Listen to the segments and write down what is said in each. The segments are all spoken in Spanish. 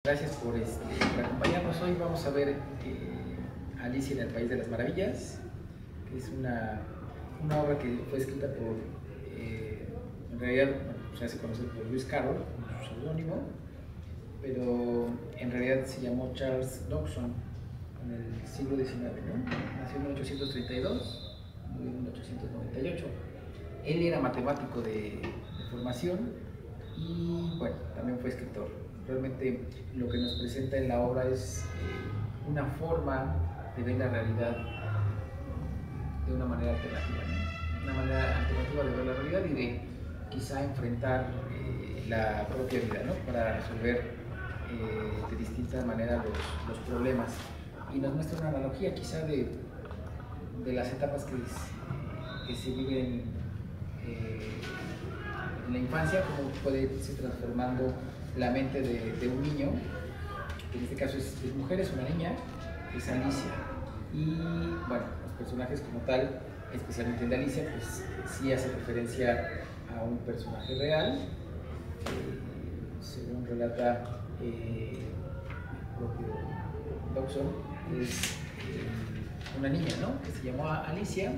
Gracias por acompañarnos. Hoy vamos a ver Alicia en el País de las Maravillas, que es una obra que fue escrita por, en realidad, bueno, se conoce por Lewis Carroll, con su seudónimo, pero en realidad se llamó Charles Dodgson en el siglo XIX, ¿no? Nació en 1832, murió en 1898. Él era matemático de formación y, bueno, también fue escritor. Realmente lo que nos presenta en la obra es una forma de ver la realidad de una manera alternativa, ¿no? Una manera alternativa de ver la realidad y de quizá enfrentar la propia vida, ¿no? Para resolver de distintas maneras los problemas. Y nos muestra una analogía quizá de las etapas que se viven en la infancia, cómo puede irse transformando la mente de un niño, que en este caso es mujer, es una niña, es Alicia. Y bueno, los personajes como tal, especialmente el de Alicia, pues sí hace referencia a un personaje real, según relata el propio Dodgson, es una niña, ¿no? Que se llamó Alicia,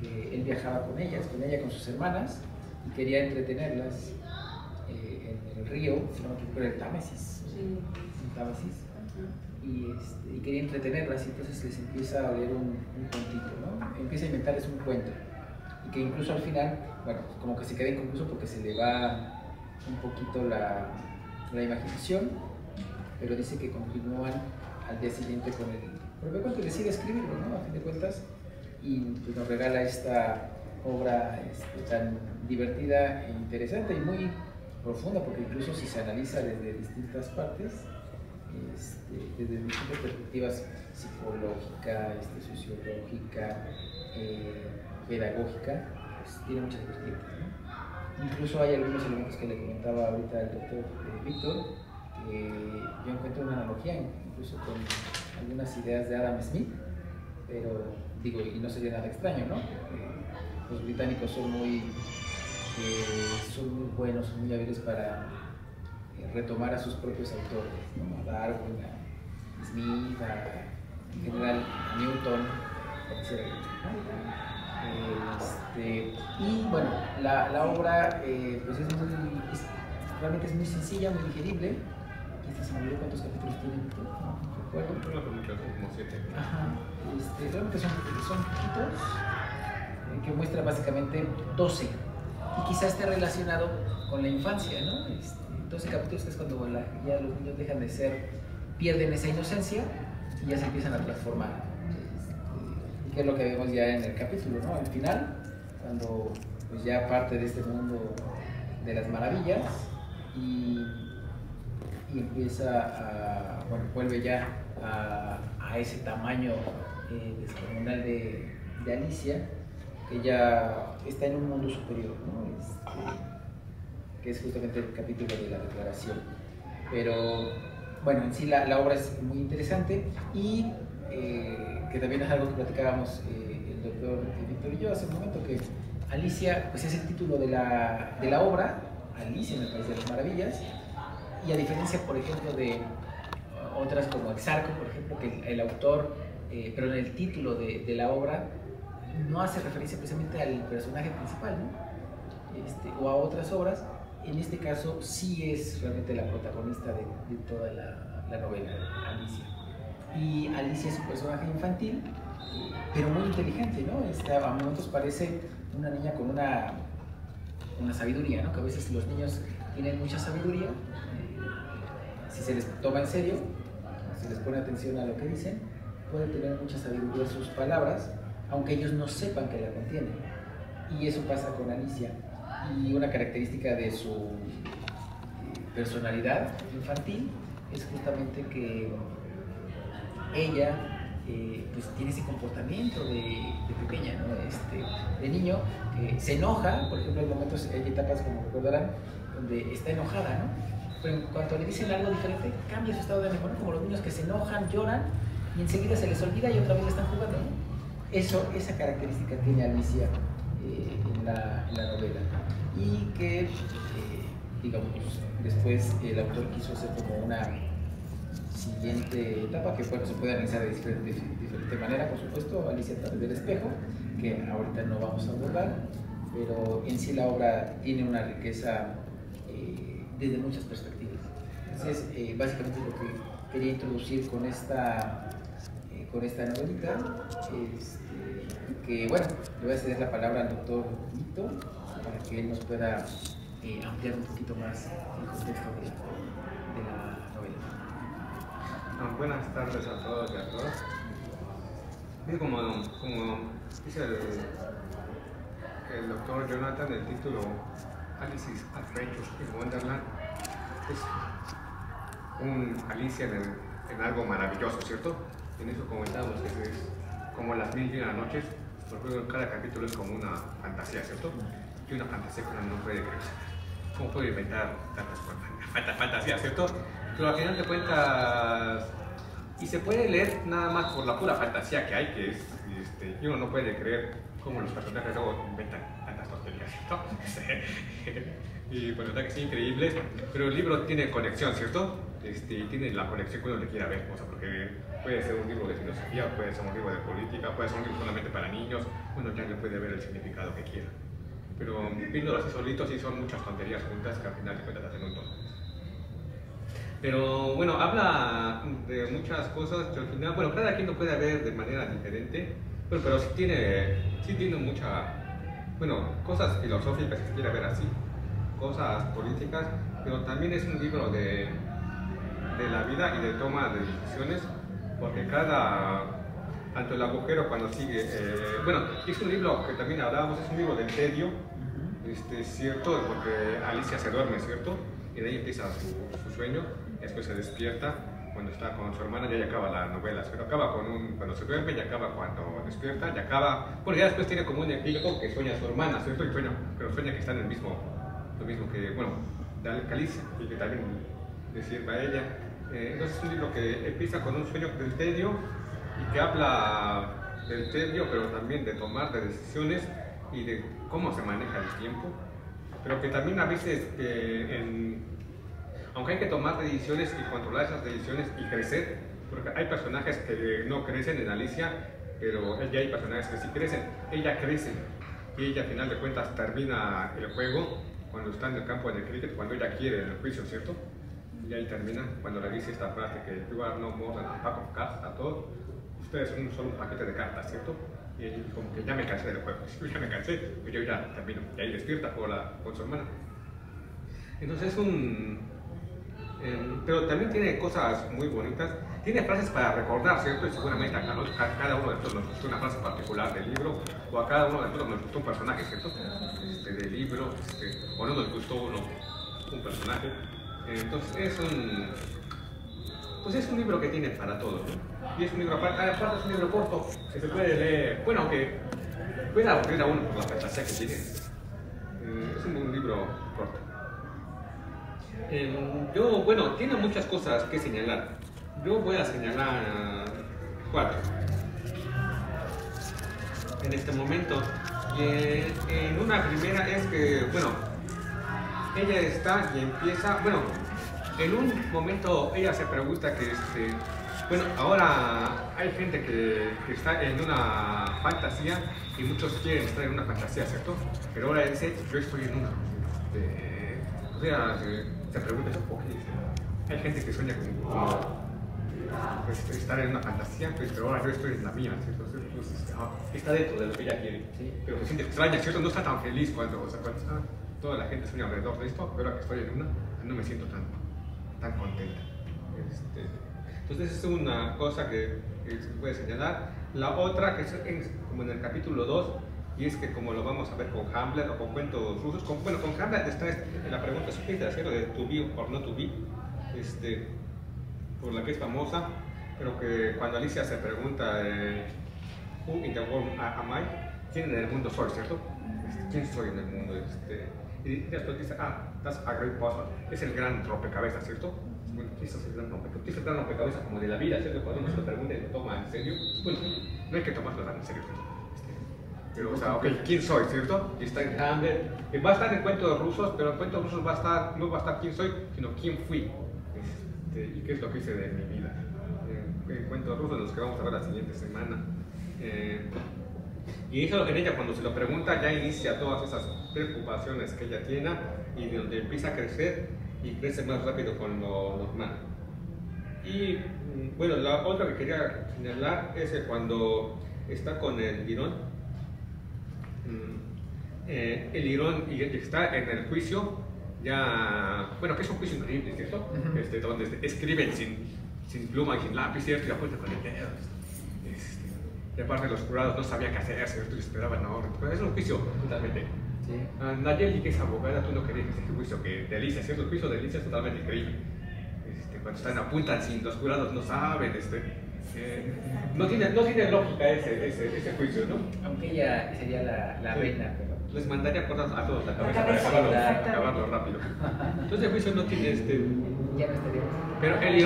que él viajaba con ella, con sus hermanas, y quería entretenerlas en el río, si no me equivoco, era el Támesis, sí. Támesis, y quería entretenerlas, y entonces les empieza a leer un cuentito, ¿no? Empieza a inventarles un cuento, y que incluso al final, bueno, como que se queda inconcluso porque se le va un poquito la imaginación, pero dice que continúan al día siguiente con el propio cuento y decide escribirlo, ¿no? A fin de cuentas, y pues nos regala esta obra tan divertida e interesante y muy profunda, porque incluso si se analiza desde distintas partes, desde distintas perspectivas psicológica, sociológica, pedagógica, pues tiene muchas perspectivas, ¿no? Incluso hay algunos elementos que le comentaba ahorita el doctor Víctor, que yo encuentro una analogía incluso con algunas ideas de Adam Smith, pero digo, y no sería nada extraño, ¿no? Los británicos son muy buenos, son muy hábiles para retomar a sus propios autores, ¿no? A Darwin, a Smith, en general a Newton, por decir algo, ¿no? Y bueno, la obra pues realmente es muy sencilla, muy digerible. Se me olvidó cuántos capítulos tiene, no recuerdo. Yo la publicaron como 7. Ajá. Realmente son poquitos, que muestra básicamente 12, y quizás esté relacionado con la infancia, ¿no? 12 capítulos es cuando ya los niños dejan de ser, pierden esa inocencia y ya se empiezan a transformar, que es lo que vemos ya en el capítulo, ¿no? Al final, cuando pues ya parte de este mundo de las maravillas y empieza bueno, vuelve ya a ese tamaño descomunal de Alicia, que ya está en un mundo superior, ¿no? Que es justamente el capítulo de la declaración. Pero bueno, en sí la obra es muy interesante y que también es algo que platicábamos el doctor Víctor y yo hace un momento, que Alicia pues es el título de la obra, Alicia en el País de las Maravillas. Y a diferencia, por ejemplo, de otras como Exarco, por ejemplo, que el autor, pero en el título de la obra, no hace referencia precisamente al personaje principal, ¿no? O a otras obras, en este caso sí es realmente la protagonista de toda la novela, Alicia. Y Alicia es un personaje infantil, pero muy inteligente, ¿no? A momentos parece una niña con una sabiduría, ¿no? Que a veces los niños tienen mucha sabiduría, si se les toma en serio, si les pone atención a lo que dicen, pueden tener mucha sabiduría en sus palabras, aunque ellos no sepan que la contienen. Y eso pasa con Alicia. Y una característica de su personalidad infantil es justamente que ella pues tiene ese comportamiento de pequeña, ¿no? De niño, que se enoja. Por ejemplo, hay momentos, hay etapas, como recordarán, donde está enojada, ¿no? Pero en cuanto le dicen algo diferente, cambia su estado de ánimo, ¿no? Como los niños que se enojan, lloran y enseguida se les olvida y otra vez están jugando, ¿no? Esa característica tiene Alicia en la novela, y que digamos, después el autor quiso hacer como una siguiente etapa, que bueno, se puede analizar de diferente manera, por supuesto, Alicia a través del espejo, que ahorita no vamos a abordar, pero en sí la obra tiene una riqueza desde muchas perspectivas. Entonces, básicamente lo que quería introducir con esta novelita, que bueno, le voy a ceder la palabra al doctor Vito para que él nos pueda ampliar un poquito más el contexto de la novela. Buenas tardes a todos y a todas. Como dice el doctor Jonathan, el título Alice's Adventures in Wonderland es un Alicia en algo maravilloso, ¿cierto? En eso comentábamos que es como las 1001 noches, porque cada capítulo es como una fantasía, ¿cierto? Y una fantasía que uno no puede creer. ¿Cómo puede inventar tantas fantasías, ¿cierto? Pero al final de cuentas, y se puede leer nada más por la pura fantasía que hay, que es, y uno no puede creer cómo los personajes luego inventan tantas tonterías, ¿cierto? Y bueno, está que es increíble, pero el libro tiene conexión, ¿cierto? Tiene la conexión que uno le quiera ver, o sea, porque puede ser un libro de filosofía, puede ser un libro de política, puede ser un libro solamente para niños, uno ya le puede ver el significado que quiera. Pero viéndolo así solito, sí son muchas tonterías juntas que al final de cuentas hacen un tono. Pero bueno, habla de muchas cosas que al final, bueno, cada quien lo puede ver de manera diferente, pero sí tiene mucha, bueno, cosas filosóficas si se quiere ver así, cosas políticas, pero también es un libro de la vida y de toma de decisiones, porque tanto el agujero cuando sigue, bueno, es un libro que también hablábamos, es un libro del tedio, cierto, porque Alicia se duerme, ¿cierto? Y de ahí empieza su sueño, después se despierta cuando está con su hermana, ya acaba la novela, pero acaba cuando se duerme, ya acaba cuando despierta, ya acaba, porque ya después tiene como un epílogo que sueña a su hermana, ¿cierto? Pero sueña que están en lo mismo que, bueno, de Alicia, y que también le sirva a ella. Entonces es un libro que empieza con un sueño del tedio y que habla del tedio, pero también de tomar de decisiones y de cómo se maneja el tiempo, pero que también a veces, aunque hay que tomar decisiones y controlar esas decisiones y crecer, porque hay personajes que no crecen en Alicia, pero ya hay personajes que sí crecen, ella crece y ella al final de cuentas termina el juego cuando está en el campo del cricket, cuando ella quiere en el juicio, ¿cierto? Y ahí termina cuando le dice esta frase que you are no more than a pack of cards, a todos ustedes son solo un paquete de cartas, ¿cierto? Y ella como que ya me cansé del juego, ya me cansé, pues yo ya termino, y ahí despierta con su hermana. Entonces pero también tiene cosas muy bonitas, tiene frases para recordar, ¿cierto? Y seguramente a cada uno de nosotros nos gustó una frase particular del libro, o a cada uno de nosotros nos gustó un personaje, ¿cierto? Del libro, o no nos gustó un personaje. Entonces es un libro que tiene para todos, ¿no? Y es un libro, aparte es un libro corto, que se puede leer, bueno, aunque puede aburrir a uno por la fantasía que tiene. Es un libro corto. Bueno, tiene muchas cosas que señalar. Yo voy a señalar 4 en este momento. En una primera es que, bueno, ella está y empieza, bueno, en un momento ella se pregunta que, bueno, ahora hay gente que está en una fantasía y muchos quieren estar en una fantasía, ¿cierto? Pero ahora dice, yo estoy en una. O sea, se pregunta eso porque hay gente que sueña como estar en una fantasía, pues, pero ahora yo estoy en la mía, ¿cierto? Entonces, está dentro de lo que ella quiere, ¿sí? Pero se siente extraña, ¿cierto? No está tan feliz cuando está, toda la gente sueña alrededor de esto, pero ahora que estoy en una, no me siento tan contenta. Entonces es una cosa que se puede señalar. La otra, que es como en el capítulo 2, y es que como lo vamos a ver con Hamlet o con cuentos rusos, con Hamlet está la pregunta súper ¿cierto? De to be or not to be, por la que es famosa, pero que cuando Alicia se pregunta who in the world am I, ¿quién en el mundo soy, cierto? ¿Quién soy en el mundo? Y después dice, that's a great puzzle, es el gran rompecabezas, ¿cierto? Bueno, eso es el gran rompecabezas como de la vida, ¿cierto? Cuando uno se lo pregunta y lo toma en serio, bueno, no hay que tomarlo tan en serio, ¿cierto? Pero, o sea, ok, ¿quién soy, cierto? Y está en Hamlet, va a estar en cuentos rusos, pero en cuentos rusos no va a estar quién soy, sino quién fui. ¿Y qué es lo que hice de mi vida? Cuentos rusos, los que vamos a ver la siguiente semana. Y eso en ella, cuando se lo pregunta, ya inicia todas esas preocupaciones que ella tiene y de donde empieza a crecer y crece más rápido con lo normal. Y bueno, la otra que quería señalar es que cuando está con el Lirón, el Lirón está en el juicio, ya, bueno, que es un juicio increíble, ¿cierto? Donde escriben sin pluma y sin lápiz, ¿cierto? Y apuntan con el dedo. Y aparte los jurados no sabían qué hacer, ¿cierto? Y esperaban ahora. Pero es un juicio totalmente. Sí. Nayeli, que es abogada, tú no querías ese juicio que de Alicia, ¿cierto? El juicio de Alicia es totalmente increíble. Cuando están apuntan sin los jurados no saben, no tiene lógica ese juicio, ¿no? Aunque ella sería la reina, pero... Les mandaría cosas a todos la cabeza para acabarlo rápido. Entonces el juicio no tiene Ya no estaría. Pero el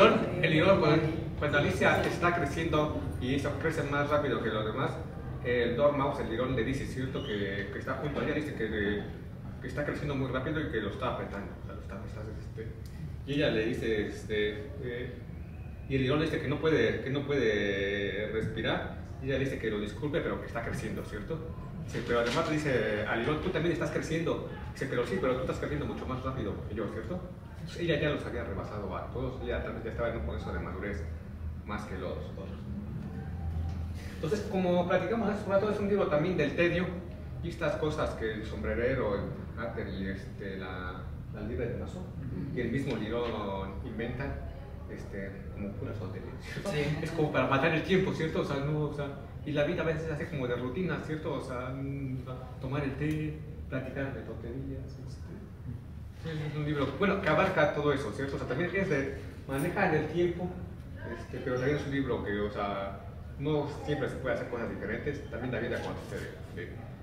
Lirón cuando Alicia está creciendo y eso crece más rápido que los demás, el Dormouse, el Lirón, le dice, ¿cierto? Que está junto a ella, dice que está creciendo muy rápido y que lo está apretando. O sea, y ella le dice, y el Lirón le dice que no puede respirar, y ella le dice que lo disculpe, pero que está creciendo, ¿cierto? Dice, pero además le dice al Lirón, tú también estás creciendo. Dice, pero sí, pero tú estás creciendo mucho más rápido que yo, ¿cierto? Entonces, ella ya los había rebasado a todos, ella tal vez ya estaba en un proceso de madurez más que los otros. Entonces, como platicamos hace un rato, es un libro también del tedio y estas cosas que el sombrerero, el cáter y la libre de mazo, y el mismo Lirón inventan, como puras tonterías, ¿cierto? Sí. Es como para matar el tiempo, ¿cierto? Y la vida a veces se hace como de rutina, ¿cierto? O sea, tomar el té, platicar de tonterías, es un libro, bueno, que abarca todo eso, ¿cierto? O sea, también maneja el tiempo, pero también es un libro que, o sea, no siempre se puede hacer cosas diferentes, también la vida cuando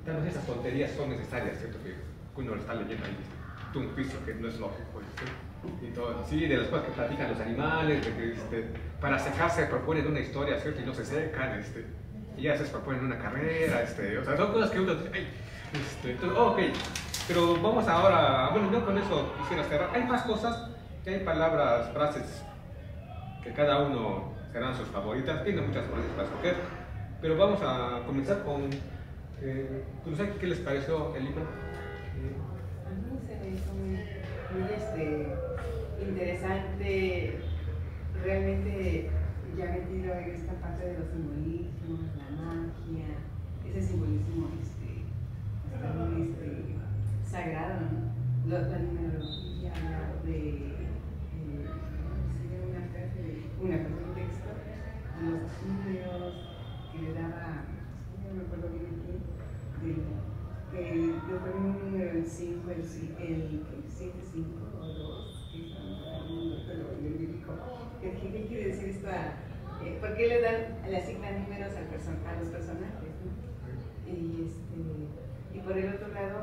tal vez esas tonterías son necesarias, ¿cierto? Que uno lo está leyendo ahí, un juicio que no es lógico, ¿sí? Y todo así, de las cosas que platican los animales, de que para secarse proponen una historia, ¿cierto? Y no se secan, y ya se proponen una carrera, o sea, son cosas que uno dice, ay, entonces, ok. Pero vamos ahora, bueno, yo con eso quisiera cerrar. Hay más cosas, que hay palabras, frases, que cada uno serán sus favoritas. Tiene muchas frases para escoger. Pero vamos a comenzar con, no sé qué les pareció el libro. A mí se me hizo muy interesante, realmente ya metido en esta parte de los simbolismos, la magia, ese simbolismo está muy sagrado, ¿no? La numerología, habla de un texto, los números que le daba, no me acuerdo bien aquí, yo ponía un número el 5, el 7, 5 o 2, pero yo digo, ¿qué quiere decir esto? ¿Por qué le asignan números a los personajes, ¿no? Y por el otro lado,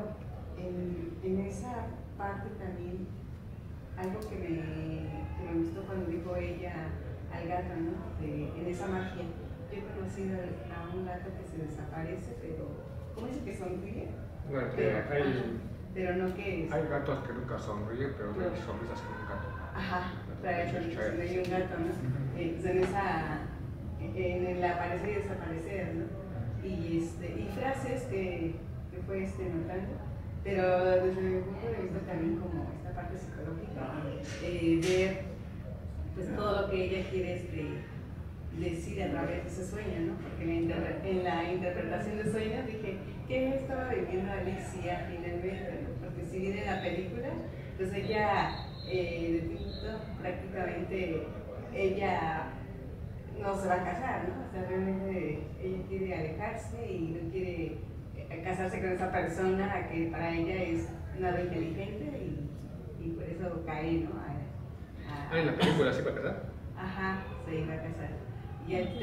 en esa parte también, algo que me gustó cuando dijo ella al gato, ¿no? En esa magia. Yo he conocido a un gato que se desaparece, pero ¿cómo dice que sonríe? Bueno, pero no que es. Hay gatos que nunca sonríen, pero hay sonrisas que nunca tocan. Ajá, para eso sonríe un gato, ¿no? En el aparecer y desaparecer, ¿no? Y frases que fue notando, pero desde mi punto de vista también como esta parte psicológica, ver pues todo lo que ella quiere decir a través de ese sueño, ¿no? Porque en la interpretación del sueño dije, ¿qué estaba viviendo Alicia finalmente? ¿No? Porque si bien en la película, pues ella, prácticamente, ella no se va a casar, ¿no? O sea, realmente ella quiere alejarse y no quiere casarse con esa persona que para ella es nada inteligente y por eso cae, ¿no? En la película se iba a casar. Ajá, se iba a casar. Y al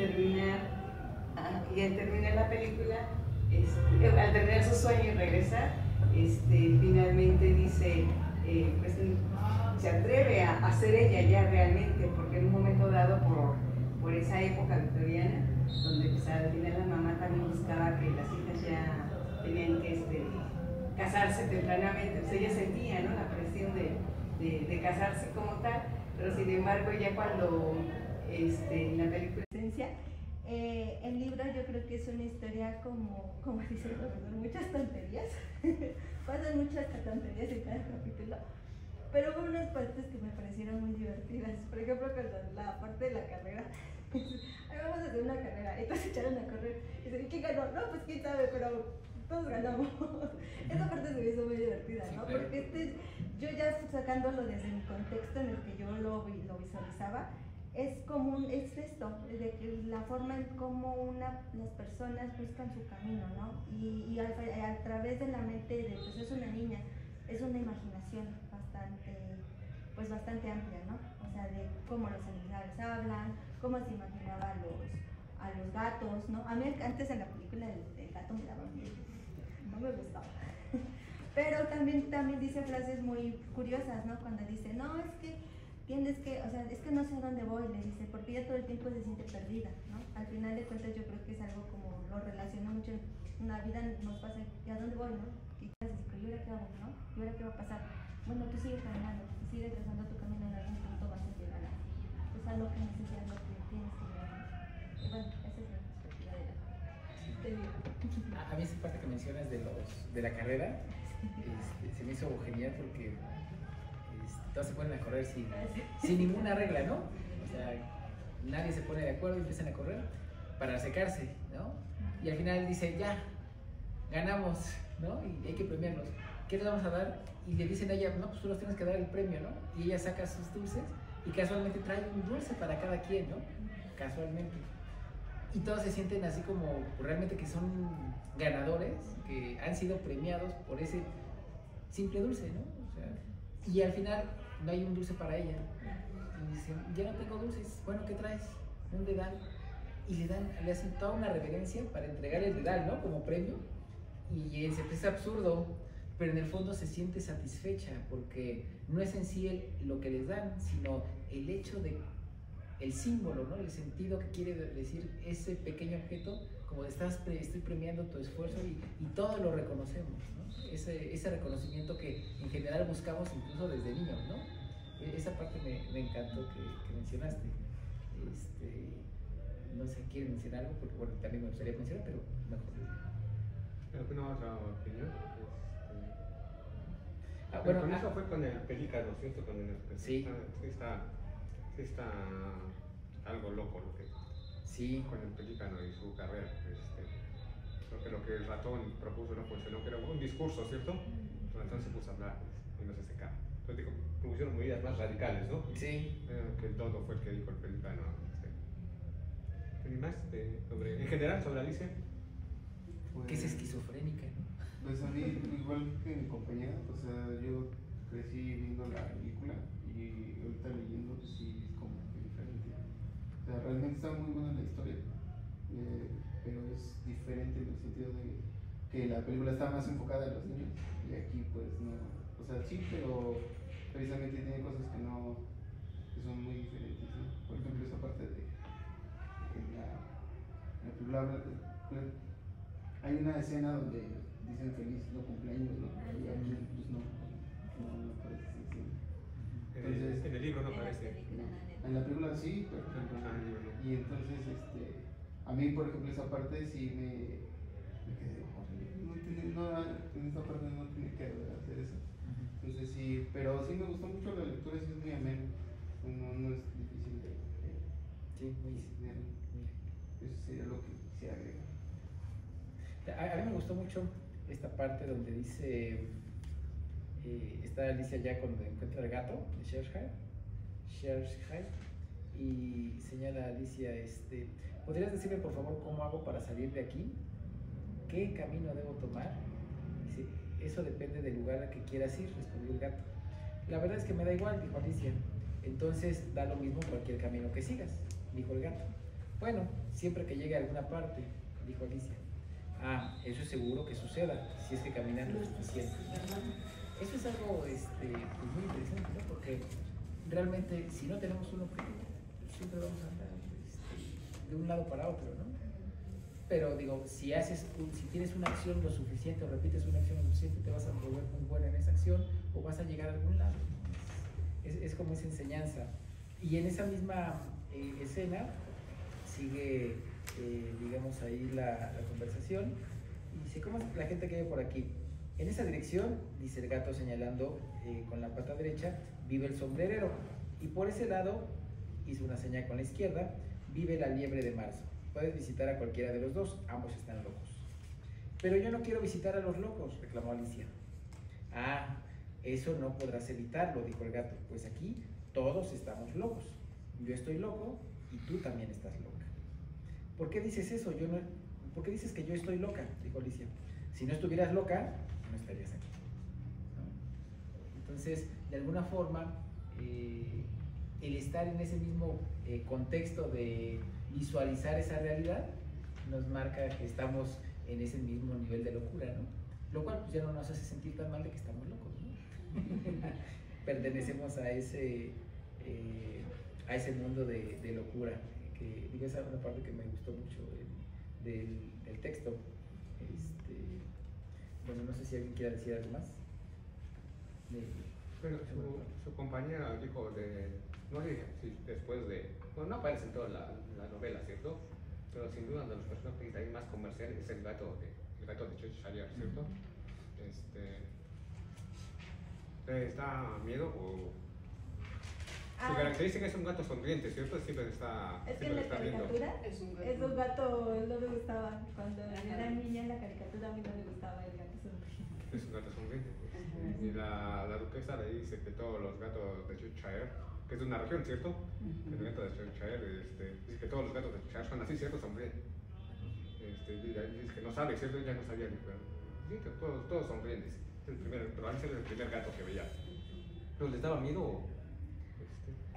terminar la película, al terminar su sueño y regresar, finalmente dice, pues se atreve a ser ella ya realmente, porque en un momento dado por esa época victoriana, donde pues, al final la mamá también buscaba que las hijas ya tenían que casarse tempranamente, pues ella sentía, ¿no? La presión de casarse como tal, pero sin embargo ya cuando la película esencia, el libro yo creo que es una historia como dice el profesor, muchas tonterías, pasan muchas tonterías en cada capítulo, pero hubo unas partes que me parecieron muy divertidas. Por ejemplo, con la parte de la carrera, ahí vamos a hacer una carrera, entonces echaron a correr, y dicen, ¿quién ganó? No, pues quién sabe, pero todos ganamos. Esa parte se me hizo muy divertida, ¿no? Porque yo ya sacándolo desde mi contexto en el que yo lo visualizaba, es esto, de que la forma en cómo las personas buscan su camino, ¿no? Y a través de la mente pues es una niña, es una imaginación bastante amplia, ¿no? O sea, de cómo los animales hablan, cómo se imaginaba a los gatos, ¿no? A mí antes en la película el gato me daba miedo, no me gustaba. Pero también dice frases muy curiosas, ¿no? Cuando dice, no, es que es que no sé a dónde voy, le dice, porque ella todo el tiempo se siente perdida, ¿no? Al final de cuentas yo creo que es algo como lo relaciona mucho en la vida, nos pasa, ¿y a dónde voy, no? ¿Y qué haces? ¿Y ahora qué hago, no? ¿Y ahora qué va a pasar? Bueno, tú sigues caminando, tú sigues trazando tu camino, en algún punto vas a llegar a lo que necesitas, lo que tienes que llegar, ¿no? Y bueno, esa es la perspectiva de la A mí esa parte que mencionas de la carrera se me hizo genial porque todos se ponen a correr sin ninguna regla, ¿no? O sea, nadie se pone de acuerdo y empiezan a correr para secarse, ¿no? Y al final dice, ya, ganamos, ¿no? Y hay que premiarlos. ¿Qué les vamos a dar? Y le dicen a ella, no, pues tú nos tienes que dar el premio, ¿no? Y ella saca sus dulces y casualmente trae un dulce para cada quien, ¿no? Casualmente. Y todos se sienten así como realmente que son ganadores, que han sido premiados por ese simple dulce, ¿no? O sea, y al final no hay un dulce para ella. Y dicen, ya no tengo dulces, bueno, ¿qué traes? Un dedal. Y le hacen toda una reverencia para entregarle el dedal, ¿no? Como premio. Y es absurdo, pero en el fondo se siente satisfecha porque no es en sí lo que les dan, sino el hecho de el símbolo, ¿no? El sentido que quiere decir ese pequeño objeto, como estoy premiando tu esfuerzo y todos lo reconocemos, ¿no? Ese reconocimiento que en general buscamos incluso desde niños, ¿no? Esa parte me encantó que mencionaste. No sé, ¿quieren mencionar algo? Porque bueno, también me gustaría mencionar, pero mejor. ¿Alguna otra opinión? Bueno, con eso fue con el pelícano, ¿cierto? Con el sí. Está algo loco lo que sí. Con el pelícano y su carrera. Creo que lo que el ratón propuso no funcionó, que era un discurso, ¿cierto? Entonces se puso a hablar y no se secaba. Entonces propusieron medidas más radicales, ¿no? Sí. Que el Dodo fue el que dijo el pelícano. ¿Qué más? En general, sobre Alicia. Pues, que es esquizofrénica, ¿no? Pues a mí, igual que mi compañera, o sea, yo crecí viendo la película y ahorita leyendo, pues sí, es como que diferente. O sea, realmente está muy buena la historia, pero es diferente en el sentido de que la película está más enfocada en los niños y aquí pues no, o sea, sí, pero precisamente tiene cosas que son muy diferentes, ¿no? Por ejemplo, esa parte de la película hay una escena donde dicen feliz no cumpleaños, ¿no? Y aquí pues no parece así. Entonces, en el libro no parece. En la película sí, pero y entonces a mí por ejemplo esa parte sí me quedé, en esta parte no tiene que hacer eso. Entonces sí, pero sí me gustó mucho la lectura, sí es muy ameno, no es difícil de sí, muy eso sería lo que quisiera agregar. A mí me gustó mucho esta parte donde dice, está Alicia ya cuando encuentra el gato de Shershai y señala a Alicia, ¿podrías decirme por favor cómo hago para salir de aquí? ¿Qué camino debo tomar? Dice, eso depende del lugar al que quieras ir, respondió el gato. La verdad es que me da igual, dijo Alicia. Entonces da lo mismo cualquier camino que sigas, dijo el gato. Bueno, siempre que llegue a alguna parte, dijo Alicia. Ah, eso es seguro que suceda, si es que caminan lo suficiente. Eso es algo pues muy interesante, ¿no? Porque realmente si no tenemos un objetivo, siempre vamos a andar de un lado para otro, ¿no? Pero digo, si tienes una acción lo suficiente o repites una acción lo suficiente, te vas a volver muy buena en esa acción o vas a llegar a algún lado. Es como esa enseñanza Y en esa misma escena sigue, digamos, ahí la conversación y dice, ¿cómo es la gente que vive por aquí? En esa dirección, dice el gato señalando con la pata derecha, vive el sombrerero. Y por ese lado, hizo una señal con la izquierda, vive la liebre de marzo. Puedes visitar a cualquiera de los dos, ambos están locos. Pero yo no quiero visitar a los locos, reclamó Alicia. Ah, eso no podrás evitarlo, dijo el gato, pues aquí todos estamos locos. Yo estoy loco y tú también estás loca. ¿Por qué dices eso? ¿Por qué dices que yo estoy loca? Dijo Alicia. Si no estuvieras loca, no estarías aquí, ¿no? Entonces, de alguna forma, el estar en ese mismo contexto de visualizar esa realidad nos marca que estamos en ese mismo nivel de locura, ¿no? Lo cual pues, ya no nos hace sentir tan mal de que estamos locos, ¿no? Pertenecemos a ese mundo de locura, que digo, esa es una parte que me gustó mucho del texto. Bueno, no sé si alguien quiere decir algo más. Bueno, su compañera dijo no sé si después bueno, no aparece en toda la novela, ¿cierto? Pero sin duda uno de los personajes ahí más comerciales es el gato de Cheshire, ¿cierto? ¿Te da miedo o...? Su característica es un gato sonriente, ¿cierto? Siempre está, es que siempre en la está viendo. caricatura es un gato, no me gustaba. Cuando era niña en la caricatura a mí no me gustaba el gato sonriente. Es un gato sonriente. Y la duquesa le dice que todos los gatos de Cheshire, que es de una región, ¿cierto? El gato de Cheshire, dice que todos los gatos de Cheshire son así, ¿cierto? Sonríen. Y dice que no sabe, ¿cierto? Ya no sabía ni pero sí, que todos sonríen. Pero antes era el primer gato que veía. ¿Pero les daba miedo?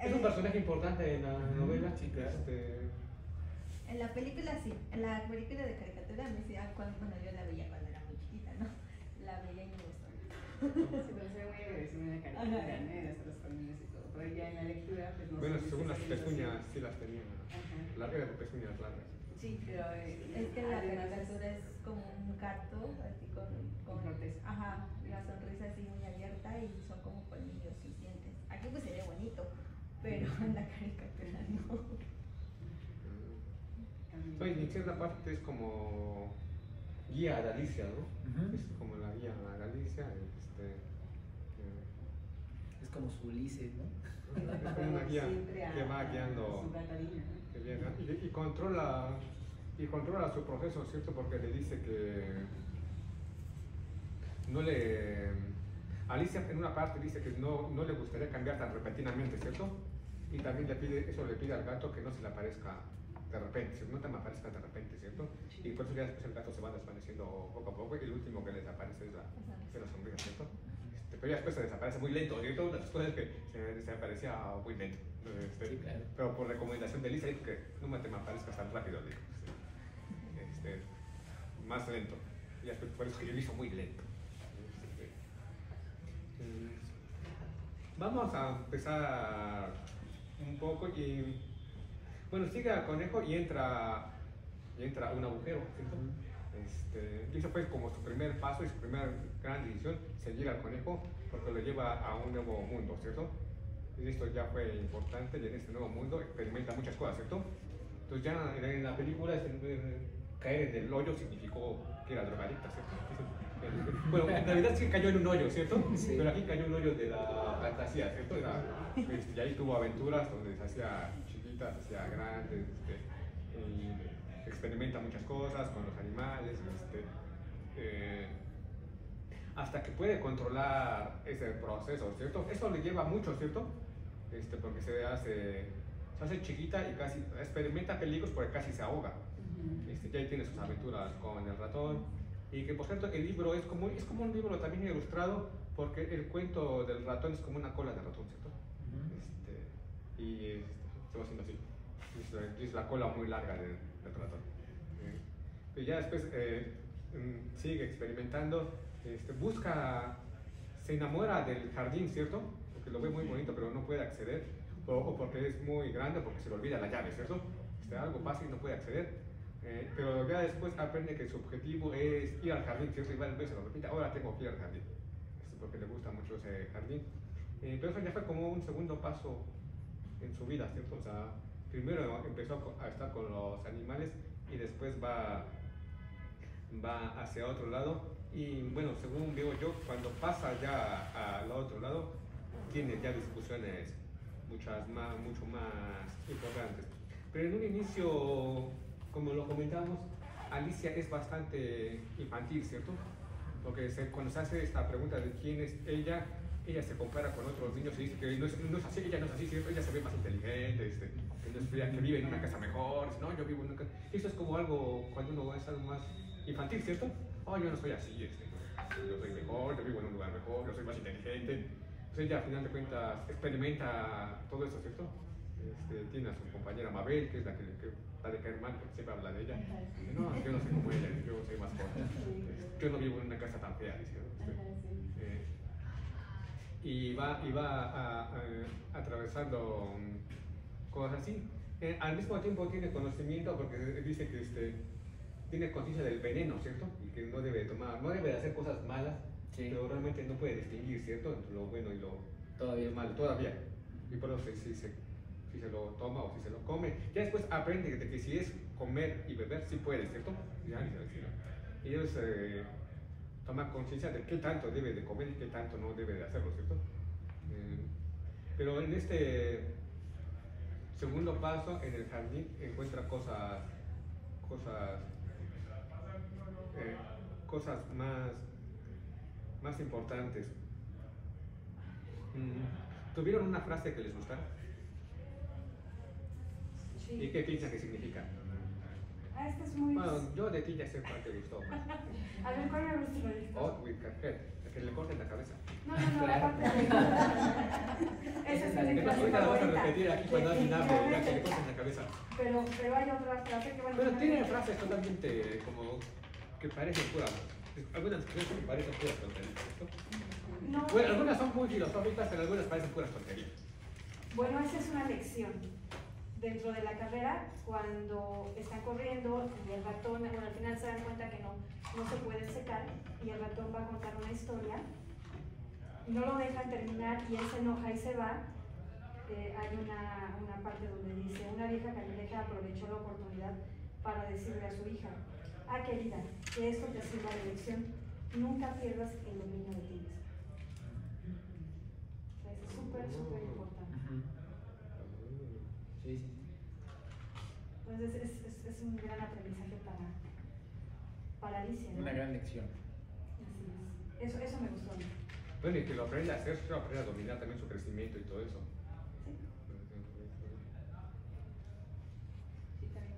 Es un personaje importante en la novela. Sí, claro. En la película sí, en la película de caricatura me decía bueno, yo la veía cuando era muy chiquita, ¿no? La veía y me gustó. Se parece muy agresivo en la caricatura, ¿no? De nuestros colmillos y todo. Pero ya en la lectura, pues no bueno, sé. según las pezuñas sí las tenía. Largas de pezuñas largas. Sí, pero. Es que en la caricatura es como un gato, así con cortés. Ajá, la sonrisa así muy abierta y son como colmillos sus dientes. Aquí pues se ve bonito, pero en la caricatura no. Pues en cierta parte es como guía a Galicia, ¿no? Es como la guía a Galicia. Es como su Ulises, ¿no? Es como una guía que va guiando. Y controla su proceso, ¿cierto? Porque le dice que Alicia en una parte dice que no le gustaría cambiar tan repentinamente, ¿cierto? Y también le pide al gato que no se le aparezca de repente, no te me aparezca de repente, ¿cierto? Y por eso ya después el gato se va desvaneciendo poco a poco y el último que le desaparece es la sombrilla, ¿cierto? Pero ya después se desaparece muy lento, ¿cierto? Las cosas que se desaparecía muy lento. Sí, claro. Pero por recomendación de Lisa dijo que no te me aparezcas tan rápido, dijo. Más lento. Y después por eso que yo lo hizo muy lento. Vamos a empezar un poco y bueno, sigue al conejo y entra a un agujero, ¿cierto? Y eso fue como su primer paso y su primera gran decisión, seguir al conejo porque lo lleva a un nuevo mundo, ¿cierto? Y esto ya fue importante y en este nuevo mundo experimenta muchas cosas, ¿cierto? Entonces ya en la película caer en el hoyo significó que era drogadicta, ¿cierto? Bueno, en realidad sí cayó en un hoyo, ¿cierto? Sí. Pero aquí cayó en un hoyo de la fantasía, ¿cierto? Y ahí tuvo aventuras donde se hacía chiquitas, se hacía grandes, y experimenta muchas cosas con los animales, hasta que puede controlar ese proceso, ¿cierto? Eso le lleva mucho, ¿cierto? Porque se hace chiquita y casi experimenta peligros porque casi se ahoga. Ya ahí tiene sus aventuras con el ratón. Y que por cierto el libro es como un libro también ilustrado porque el cuento del ratón es como una cola de ratón, ¿cierto? Se va haciendo así. Es la cola muy larga del ratón. Y ya después sigue experimentando, se enamora del jardín, ¿cierto? Porque lo ve muy bonito pero no puede acceder. O porque es muy grande, porque se le olvida la llave, ¿cierto? Algo fácil no puede acceder. Pero ya después aprende que su objetivo es ir al jardín, ¿cierto? Y varias veces lo repite, ahora tengo que ir al jardín. Porque le gusta mucho ese jardín. Pero eso ya fue como un segundo paso en su vida, ¿cierto? O sea, primero empezó a estar con los animales y después va hacia otro lado. Y bueno, según veo yo, cuando pasa ya al otro lado, tiene ya discusiones mucho más importantes. Pero en un inicio, como lo comentamos, Alicia es bastante infantil, ¿cierto? Porque cuando se hace esta pregunta de quién es ella se compara con otros niños y dice que no es así, ella no es así, ¿cierto? Ella se ve más inteligente, que vive en una casa mejor, dice, no, yo vivo en una casa. Eso es como algo, cuando uno es algo más infantil, ¿cierto? Oh, yo no soy así, yo soy mejor, yo vivo en un lugar mejor, yo soy más inteligente. Entonces ella, al final de cuentas, experimenta todo eso, ¿cierto? Tiene a su compañera Mabel, que es la que va de caer mal, porque siempre habla de ella. Dice, no, yo no soy como ella, yo soy más corta. Yo no vivo en una casa tan fea, dice. Y va atravesando cosas así. Al mismo tiempo tiene conocimiento, porque dice que tiene conciencia del veneno, ¿cierto? Y que no debe tomar, no debe hacer cosas malas, sí, pero realmente no puede distinguir, ¿cierto? Entre lo bueno y lo malo, todavía. Y por eso si se lo toma o si se lo come. Ya después aprende de que si es comer y beber, sí puede, ¿cierto? Y ellos toma conciencia de qué tanto debe de comer y qué tanto no debe de hacerlo, ¿cierto? Pero en este segundo paso, en el jardín, encuentra cosas más importantes. ¿Tuvieron una frase que les gustara? Sí. ¿Y qué piensan que significa? Esta es muy... Bueno, yo de ti ya sé cuál te gustó más. A ver, ¿cuál me gustó? Hot with Carpet, que le corten la cabeza. No, la parte de... Esa es mi frase Ahorita la vas a favorita. repetir aquí cuando alguien hable, ya que le corten la cabeza. Pero hay otra frase que van a... Pero tienen frases totalmente como que parecen puras. Algunas frases que parecen puras tonterías, ¿cierto? No, Bueno, algunas son muy filosóficas, pero algunas parecen puras tonterías. Bueno, esa es una lección. Dentro de la carrera, cuando están corriendo y el ratón, bueno, al final se dan cuenta que no se pueden secar y el ratón va a contar una historia, no lo dejan terminar y él se enoja y se va. Hay una parte donde dice, una vieja cangreja aprovechó la oportunidad para decirle a su hija, querida, que esto te sirva de lección, nunca pierdas el dominio de ti mismo. Es súper importante. Sí. Entonces es un gran aprendizaje para Alicia, ¿no? Una gran lección. Así es. Eso me gustó a mí. Bueno, y que lo aprenda a hacer, que lo aprenda a dominar también su crecimiento y todo eso. Sí, también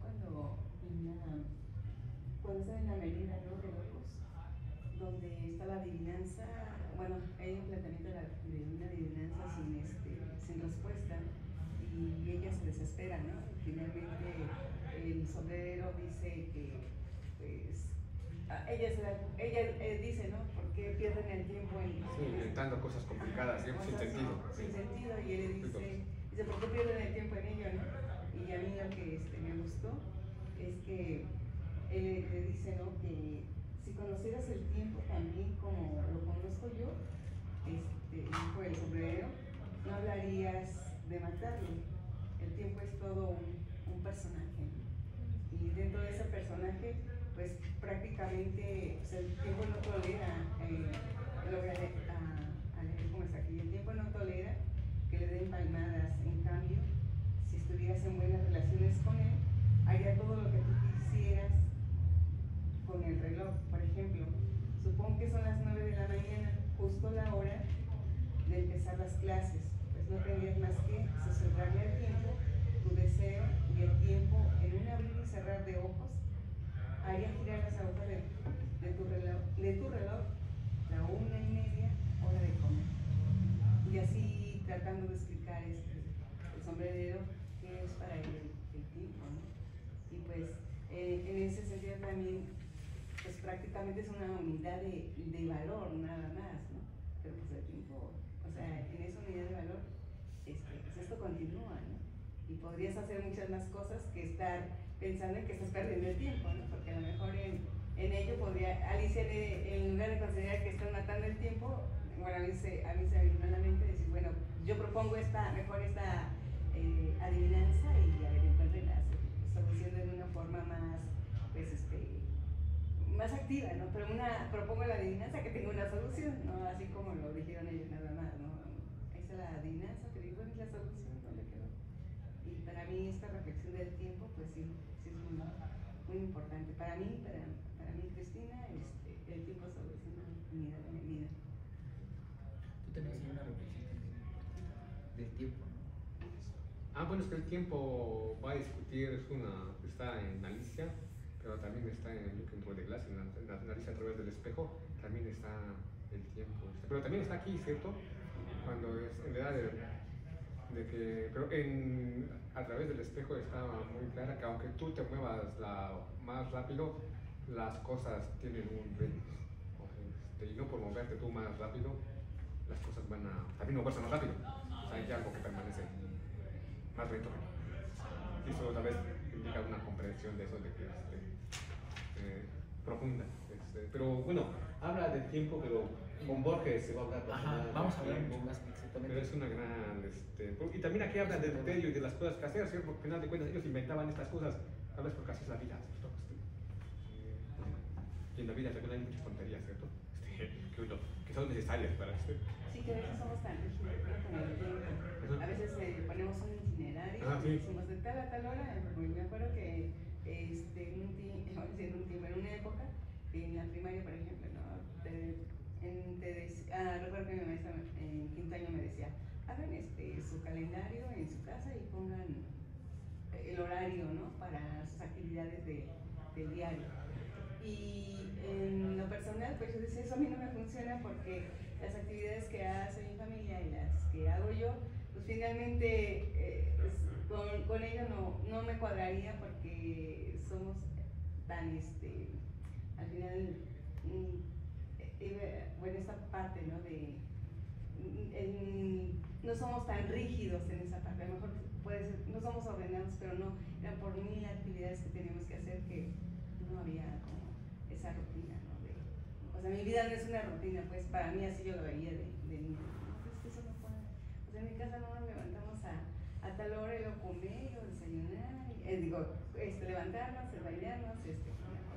cuando están en la medida, ¿no?, de locos, donde está la adivinanza, bueno, hay un planteamiento de una adivinanza sin respuesta y ella se desespera, ¿no? Finalmente el sombrero dice que, pues, ella dice, ¿no?, ¿por qué pierden el tiempo en inventando cosas complicadas, sin sentido. Sin sentido, y él dice, ¿por qué pierden el tiempo en ello, no? Y a mí lo que me gustó es que él le dice, ¿no?, que si conocieras el tiempo también como lo conozco yo, dijo el sombrero, no hablarías de matarlo. El tiempo es todo un personaje, ¿no? Y dentro de ese personaje, pues prácticamente, o sea, el tiempo no tolera, lo voy a leer como está aquí, el tiempo no tolera que le den palmadas. En cambio, si estuvieras en buenas relaciones con él, haría todo lo que tú quisieras con el reloj. Por ejemplo, supón que son las 9 de la mañana, justo la hora de empezar las clases, pues no tendrías más que susurrarle al tiempo tu deseo, y el tiempo, en un abrir y cerrar de ojos, haría girar las agujas de tu reloj la 1:30 hora de comer. Y así tratando de explicar el sombrerero qué es para él el tiempo, ¿no? Y pues en ese sentido también, pues prácticamente es una unidad de valor nada más, ¿no? Pero pues el tiempo, o sea, en esa unidad de valor, pues esto continúa, ¿no? Y podrías hacer muchas más cosas que estar pensando en que estás perdiendo el tiempo, ¿no? Porque a lo mejor en ello podría, Alicia, en lugar de considerar que estás matando el tiempo, bueno, a mí se me vino a la mente decir, bueno, yo propongo esta adivinanza y a ver, encuentren la solución de una forma más, pues, más activa, ¿no? Pero propongo la adivinanza que tenga una solución, ¿no? Así como lo dijeron ellos nada más, ¿no? Esa es la adivinanza, pero igual es la solución, ¿dónde quedó? Y para mí esta reflexión del tiempo, pues sí es muy importante. Para mí, Cristina, el tiempo soluciona mi vida. Tú tenías una reflexión del tiempo, ¿no? Bueno, es que el tiempo va a discutir, está en Alicia, pero también está en Looking Through the Glass, en Alicia a través del espejo, también está el tiempo. Pero también está aquí, ¿cierto? Cuando es en edad de que, pero a través del espejo está muy clara que aunque tú te muevas más rápido, las cosas tienen un ritmo. Y no por moverte tú más rápido, las cosas van a también moverse más rápido. O sea, hay algo que permanece más lento. Y eso otra vez indica una comprensión de eso, de que profunda. Pero bueno, habla del tiempo, pero con Borges se va a hablar. Vamos a hablar más exactamente. Pero es una gran. Y también aquí habla del tedio y de las cosas caseras, ¿cierto? Porque al final de cuentas ellos inventaban estas cosas, tal vez porque así es la vida, ¿cierto? Y en la vida también hay muchas tonterías, ¿cierto? Que son necesarias para Sí, que a veces somos tan rígidos con el tiempo. A veces ponemos un itinerario y decimos de tal a tal hora. Me acuerdo que en una época, en la primaria, por ejemplo, ¿no? Recuerdo que mi maestra en quinto año me decía, hagan su calendario en su casa y pongan el horario, ¿no? Para sus actividades del diario. Y en lo personal, pues yo decía, eso a mí no me funciona porque las actividades que hace mi familia y las que hago yo, pues finalmente con ello no me cuadraría porque somos tan, al final, bueno, esta parte, ¿no? No somos tan rígidos en esa parte, a lo mejor puede ser, no somos ordenados, pero no, eran por 1000 actividades que teníamos que hacer que no había como esa rutina, ¿no? O sea, mi vida no es una rutina, pues para mí así yo lo veía de niña. No, pues que eso no puede. O sea, en mi casa no nos levantamos a tal hora y lo comer o desayunar, levantarnos, bañarnos, o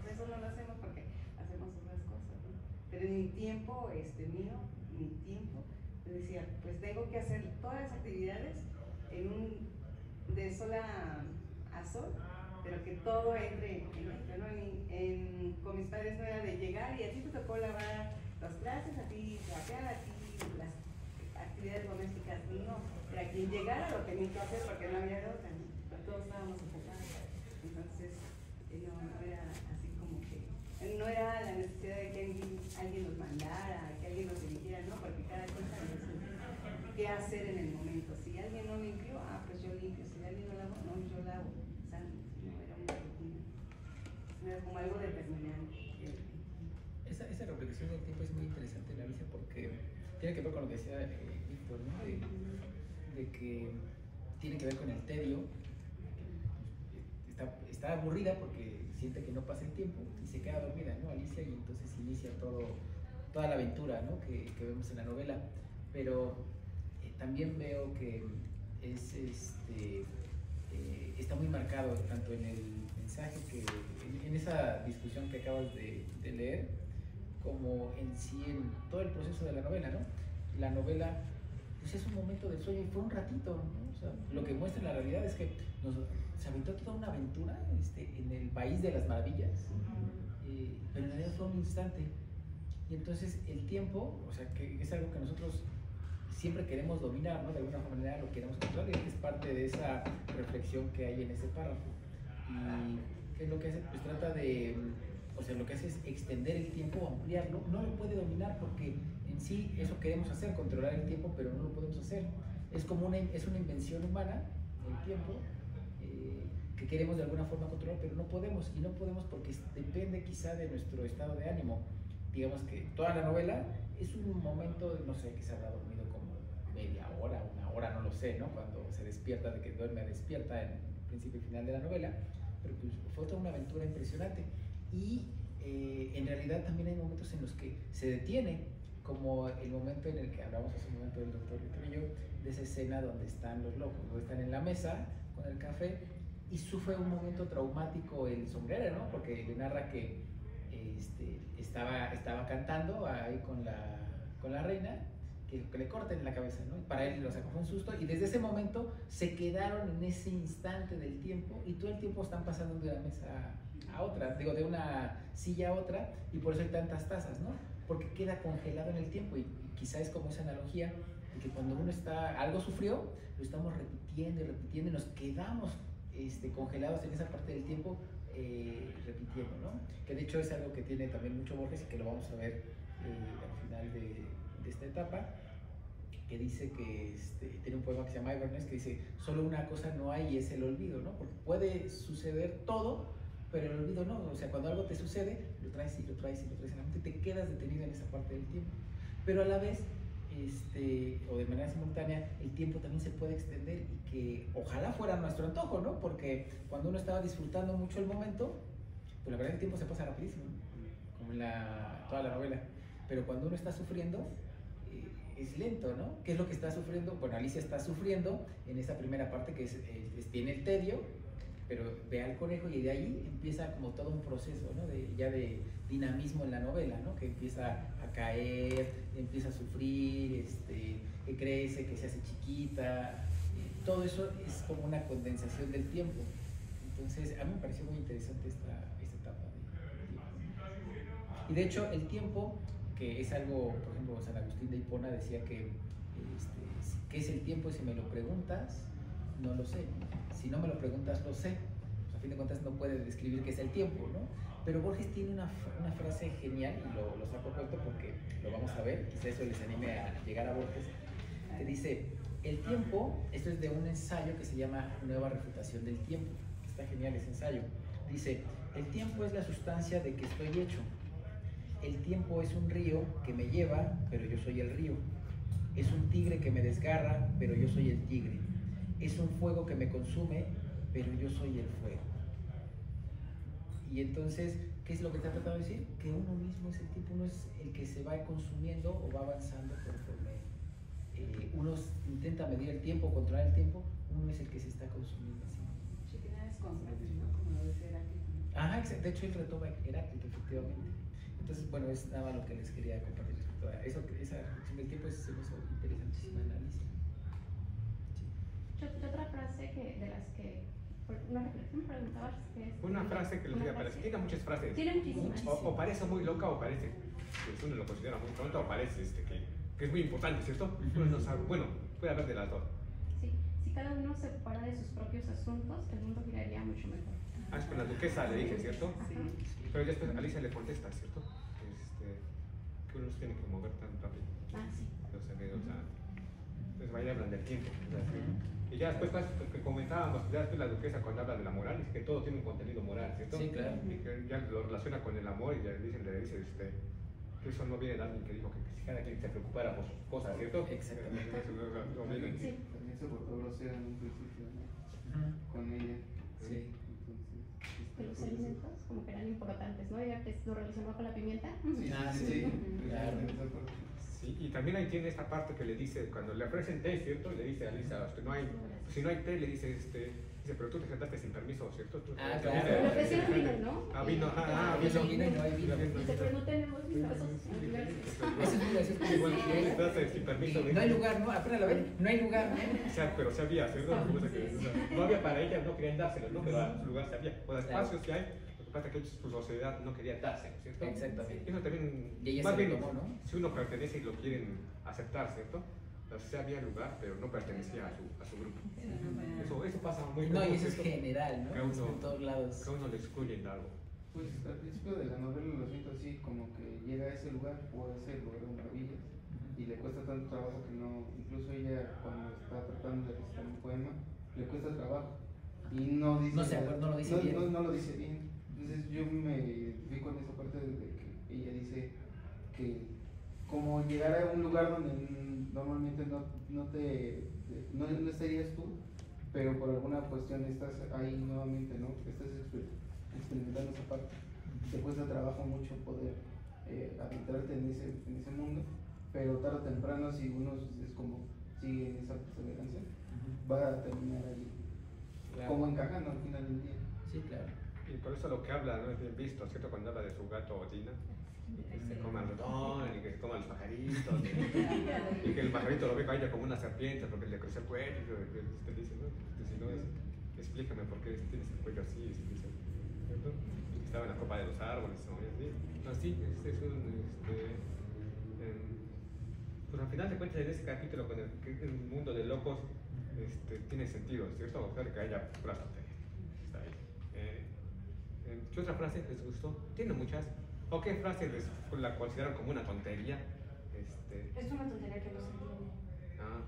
sea, eso no lo hacemos porque hacemos otras cosas, ¿no? Pero en mi tiempo, mi tiempo, yo decía, pues tengo que hacer todas las actividades de sol a sol, pero que todo entre en esto, ¿no? Con mis padres no era de llegar y a ti te tocó lavar los trastes, a ti trapear, a ti las actividades domésticas, no, era quien llegara lo tenía que hacer porque no había otra, ¿no? Pero todos estábamos ocupados, entonces no era así como que, no era la necesidad de que alguien nos mandara, que alguien nos dirigiera, no, porque cada quien sabía qué hacer en el momento. Si alguien no limpió, pues yo limpio, si alguien no lavó, no, yo lavo. O sea, no era una rutina, no era como algo determinante. Esa reflexión del tiempo es muy interesante, Alicia, porque tiene que ver con lo que decía Víctor, ¿no? De que tiene que ver con el tedio. Está aburrida porque siente que no pasa el tiempo y se queda dormida, ¿no? Alicia, y entonces inicia toda la aventura, ¿no? que vemos en la novela. Pero también veo que está muy marcado tanto en el mensaje en esa discusión que acabas de leer, como en sí en todo el proceso de la novela, ¿no? La novela pues es un momento del sueño y fue un ratito, ¿no? O sea, lo que muestra en la realidad es que se aventó toda una aventura en el país de las maravillas, pero en realidad fue un instante. Y entonces el tiempo, o sea, que es algo que nosotros siempre queremos dominar, ¿no? De alguna manera lo queremos controlar, y es parte de esa reflexión que hay en ese párrafo. Y ¿qué es lo que hace? Pues trata de, o sea, lo que hace es extender el tiempo, ampliarlo. No lo puede dominar porque en sí eso queremos hacer, controlar el tiempo, pero no lo podemos hacer. Es una invención humana, el tiempo, que queremos de alguna forma controlar, pero no podemos. Y no podemos porque depende quizá de nuestro estado de ánimo. Digamos que toda la novela es un momento, no sé, que se habrá dormido como media hora, una hora, no lo sé, ¿no? Cuando se despierta, de que duerme a despierta en el principio y final de la novela, pero pues fue toda una aventura impresionante. Y en realidad también hay momentos en los que se detiene, como el momento en el que hablamos hace un momento del doctor Vitrillo, de esa escena donde están los locos, donde están en la mesa con el café y sufre un momento traumático el sombrero, ¿no? Porque le narra que estaba cantando ahí con la reina, que le corten la cabeza, ¿no? Y para él lo sacó, fue un susto, y desde ese momento se quedaron en ese instante del tiempo, y todo el tiempo están pasando de una mesa a otra, digo, de una silla a otra, y por eso hay tantas tazas, ¿no? Porque queda congelado en el tiempo, y quizá es como esa analogía de que cuando uno algo sufrió, lo estamos repitiendo y repitiendo, y nos quedamos congelados en esa parte del tiempo, repitiendo, ¿no? Que de hecho es algo que tiene también mucho Borges y que lo vamos a ver al final de esta etapa, que dice que tiene un poema que se llama Iverness, que dice: solo una cosa no hay y es el olvido, ¿no? Porque puede suceder todo, pero el olvido no. O sea, cuando algo te sucede, lo traes y lo traes y lo traes en la mente, te quedas detenido en esa parte del tiempo. Pero a la vez, o de manera simultánea, el tiempo también se puede extender, y que ojalá fuera nuestro antojo, ¿no? Porque cuando uno estaba disfrutando mucho el momento, pues la verdad el tiempo se pasa rapidísimo, ¿no? Como en toda la novela. Pero cuando uno está sufriendo, es lento, ¿no? ¿Qué es lo que está sufriendo? Bueno, Alicia está sufriendo en esa primera parte que tiene el tedio, pero ve al conejo, y de ahí empieza como todo un proceso, ¿no? Ya de dinamismo en la novela, ¿no? Que empieza a caer, empieza a sufrir, que crece, que se hace chiquita, todo eso es como una condensación del tiempo. Entonces, a mí me pareció muy interesante esta etapa del tiempo. Y de hecho, el tiempo, que es algo, por ejemplo, San Agustín de Hipona decía que ¿qué es el tiempo? Si me lo preguntas, no lo sé. Si no me lo preguntas, lo sé. Pues a fin de cuentas no puede describir qué es el tiempo, ¿no? Pero Borges tiene una frase genial, y lo saco a cuento porque lo vamos a ver, quizá eso les anime a llegar a Borges, que dice: el tiempo, esto es de un ensayo que se llama Nueva refutación del tiempo, que está genial ese ensayo. Dice: el tiempo es la sustancia de que estoy hecho. El tiempo es un río que me lleva, pero yo soy el río. Es un tigre que me desgarra, pero yo soy el tigre. Es un fuego que me consume, pero yo soy el fuego. Y entonces, ¿qué es lo que te ha tratado de decir? Que uno mismo es el tiempo, uno es el que se va consumiendo o va avanzando conforme uno intenta medir el tiempo, controlar el tiempo, uno es el que se está consumiendo así. Sí, que nada es constante, ¿no? Como lo decía Heráclito. Ajá, de hecho él retoma Heráclito, efectivamente. Entonces, bueno, es nada más lo que les quería compartir respecto a eso. Esa reflexión del tiempo se me hizo interesantísima análisis. Otra frase de las que, una reflexión, preguntabas que es... Una frase que les diga, parece, tiene muchas frases. Tiene muchísimas. O parece muy loca, o parece que uno lo considera muy tonto, o parece que es muy importante, ¿cierto? Uno no sabe, bueno, puede haber de las dos. Sí, si cada uno se ocupara de sus propios asuntos, el mundo giraría mucho mejor. Ah, es con la duquesa le dije, ¿cierto? Sí. Pero ya después Alicia le contesta, ¿cierto? Que uno se tiene que mover tan rápido. Ah, sí. Entonces vaya hablan del tiempo. Y ya después, que comentábamos, ya después la duquesa cuando habla del amor, dice que todo tiene un contenido moral, ¿cierto? Sí, claro. Y que ya lo relaciona con el amor, y ya le dice que eso no viene de alguien que dijo que cada quien se preocupara por sus cosas, ¿cierto? Exactamente. Eso no viene. Sí. También se portó grosera en un principio, ¿no? Con ella. Sí. Que los alimentos como que eran importantes, ¿no? Ella lo relacionó con la pimienta. Sí, claro. Sí, y también ahí tiene esta parte que le dice, cuando le ofrecen té, ¿cierto? Le dice a Lisa, si no hay té, le dice, dice, pero tú te sentaste sin permiso, ¿cierto? Ah, Pero claro. ofrecieron vino, ¿no? Ah, vino, vino y no hay vino. Dice, pero no tenemos vino, eso Eso es muy gracioso. Sí, bueno, tú te sentaste sin permiso. No hay lugar, ¿no? Apenas lo ven, no hay lugar, ¿no? O sea, pero sí había, ¿cierto? No había para ella, no querían dárselo, ¿no? Pero a su lugar sí había. O espacios sí hay, lo que pasa es que su sociedad no quería dárselo, ¿cierto? Exactamente. Eso también, Y ella más se lo bien, tomó, ¿no? si uno pertenece y lo quieren aceptar, ¿cierto? Entonces sí había lugar, pero no pertenecía a su grupo. Eso pasa muy No, poco, y eso es ¿cierto? general, ¿no? Que a uno- En todos lados. Que a uno le excluyen de algo. Pues al principio de la novela lo siento así, como que llega a ese lugar o a ese lugar de maravillas y le cuesta tanto trabajo que no, incluso ella cuando está tratando de recitar un poema, le cuesta trabajo y no dice, No lo dice bien. No lo dice bien. Entonces yo me fijo en esa parte de que ella dice que como llegar a un lugar donde normalmente no estarías tú, pero por alguna cuestión estás ahí nuevamente, ¿no? Estás experimentando esa parte. Te cuesta trabajo mucho poder adentrarte en ese mundo pero tarde o temprano, si uno es como sigue en esa perseverancia, va a terminar ahí, Claro. como encajando al final del día. Sí, claro. Y por eso lo que habla no es bien visto, ¿cierto? Cuando habla de su gato Odina, y que se coma el ratón, y que se coma los pajaritos, y que el pajarito lo ve a ella como una serpiente porque le crece el cuello, y que usted dice, no, si no es, explícame por qué tienes el cuello así, ¿cierto? Y que estaba en la copa de los árboles, ¿no? Y así. No, sí, es un, pues al final de cuentas en ese capítulo con el mundo de locos tiene sentido, ¿cierto? Claro que haya puras tonterías. Está ahí. ¿Qué otra frase les gustó? Tiene muchas. ¿O qué frase la consideran como una tontería? Es una tontería que no se entiende. Ah,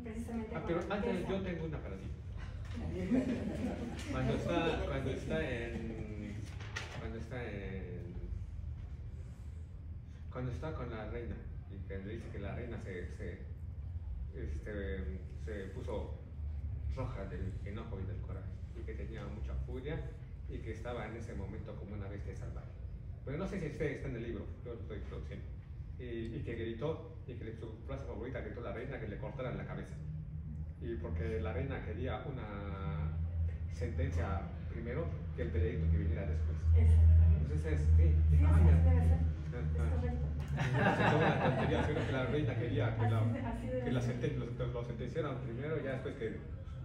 Precisamente pero con la antes riqueza. yo tengo una para ti. Cuando está con la reina y que le dice que la reina se puso roja del enojo y del coraje y que tenía mucha furia y que estaba en ese momento como una bestia salvaje. Pero no sé si está en el libro, yo lo estoy traduciendo. Y que gritó, y que su frase favorita gritó la reina que le cortaran la cabeza. Y porque la reina quería una sentencia primero que el veredicto que viniera después. Exactamente. Entonces Sí, dije, así mira. debe ser. Es correcto. Una tontería, sino que la reina quería Así debe que ser. lo sentenciaran primero y ya después que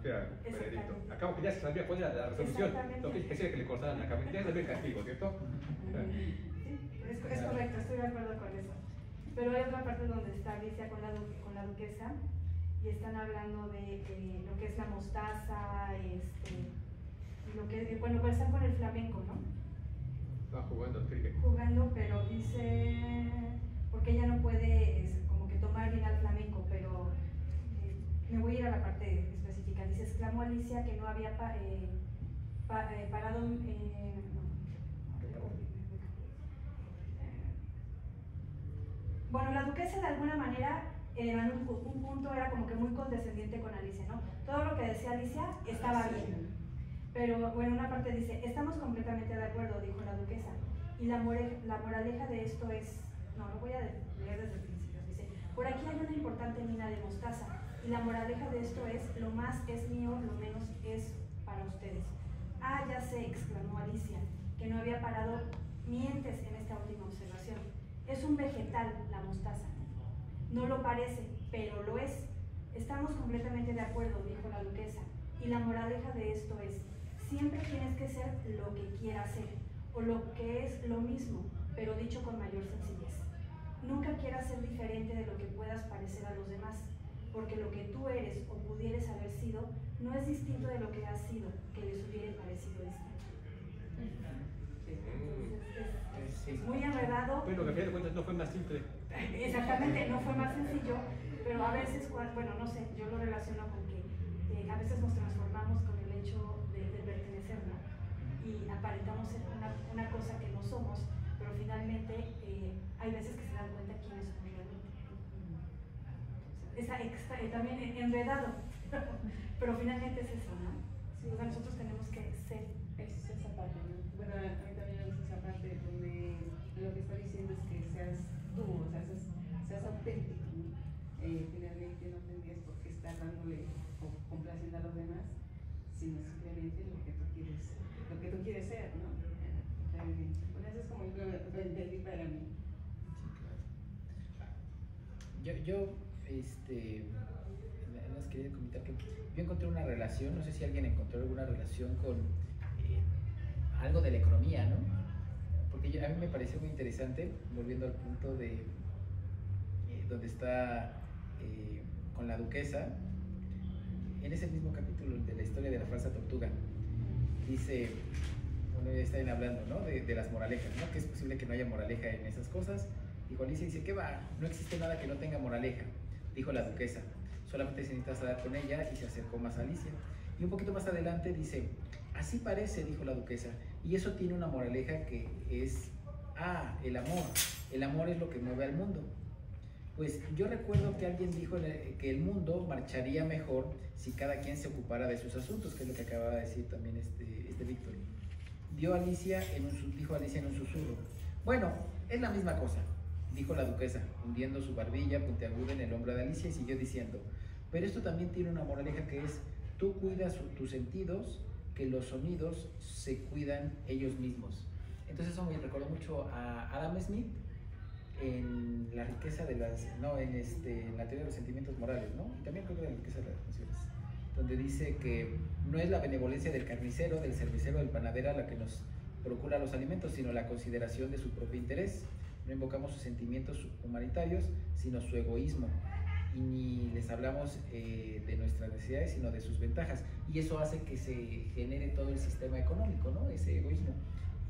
era el veredicto. Exactamente. Acabo que ya se sabía cuál era la resolución, Exactamente. lo que decía que le cortaran la cabeza, ya sabía el castigo, ¿cierto? Sí, es correcto, estoy de acuerdo con eso. Pero hay otra parte donde está Alicia con la duquesa y están hablando de lo que es la mostaza, y lo que bueno, pues están con el flamenco, ¿no? Estaba jugando al cricket. Jugando, pero dice, porque ella no puede como que tomar bien al flamenco, pero me voy a ir a la parte específica. Dice, exclamó Alicia que no había parado. Bueno, la duquesa de alguna manera en un punto era como que muy condescendiente con Alicia, ¿no? Todo lo que decía Alicia estaba bien. Pero bueno, una parte dice, estamos completamente de acuerdo, dijo la duquesa. Y la moraleja de esto es, no, lo voy a leer desde el principio. Dice, por aquí hay una importante mina de mostaza. Y la moraleja de esto es, lo más es mío, lo menos es para ustedes. Ah, ya sé, exclamó Alicia, que no había parado mientes en esta última observación. Es un vegetal, la mostaza. No lo parece, pero lo es. Estamos completamente de acuerdo, dijo la duquesa. Y la moraleja de esto es, siempre tienes que ser lo que quieras ser, o lo que es lo mismo, pero dicho con mayor sencillez. Nunca quieras ser diferente de lo que puedas parecer a los demás, porque lo que tú eres o pudieres haber sido no es distinto de lo que has sido, que les hubiera parecido distinto. Entonces, es muy enredado. Bueno, que a fin de cuentas no fue más simple. Exactamente, no fue más sencillo, pero a veces, bueno, no sé, yo lo relaciono con que a veces nos transformamos con el hecho de pertenecer, ¿no? Y aparentamos ser una cosa que no somos, pero finalmente hay veces que se dan cuenta quiénes somos realmente. También enredado, pero finalmente es eso, ¿no? Sí, o sea, nosotros tenemos que ser. Es esa parte, ¿no? Bueno, a mí también me gusta esa parte donde lo que está diciendo es que seas tú, o sea, seas auténtico, ¿no? Finalmente no tendrías por qué estar dándole o complaciendo a los demás, sino simplemente lo que tú quieres ser, ¿no? Bueno, eso es como lo entendí para mí. Yo les quería comentar que yo encontré una relación, no sé si alguien encontró alguna relación con algo de la economía, ¿no? Porque a mí me pareció muy interesante, volviendo al punto de donde está con la duquesa, en ese mismo capítulo de la historia de la falsa tortuga, dice, bueno, ya están hablando, ¿no? de las moralejas, ¿no? Que es posible que no haya moraleja en esas cosas. Dijo Alicia, dice, ¿qué va? No existe nada que no tenga moraleja, dijo la duquesa. Solamente se necesita hablar con ella, y se acercó más a Alicia. Y un poquito más adelante dice, así parece, dijo la duquesa, y eso tiene una moraleja que es, el amor. El amor es lo que mueve al mundo. Pues yo recuerdo que alguien dijo que el mundo marcharía mejor si cada quien se ocupara de sus asuntos, que es lo que acababa de decir también este Víctor. Dijo Alicia en un susurro, bueno, es la misma cosa. dijo la duquesa, hundiendo su barbilla puntiaguda en el hombro de Alicia, y siguió diciendo: pero esto también tiene una moraleja, que es: tú cuidas tus sentidos, que los sonidos se cuidan ellos mismos. Entonces eso me recordó mucho a Adam Smith en La riqueza de las... no, en la teoría de los sentimientos morales, ¿no? Y también creo que en La riqueza de las naciones, donde dice que no es la benevolencia del carnicero, del cervecero, del panadero la que nos procura los alimentos, sino la consideración de su propio interés. No invocamos sus sentimientos humanitarios, sino su egoísmo, y ni les hablamos de nuestras necesidades, sino de sus ventajas, y eso hace que se genere todo el sistema económico, ¿no? Ese egoísmo.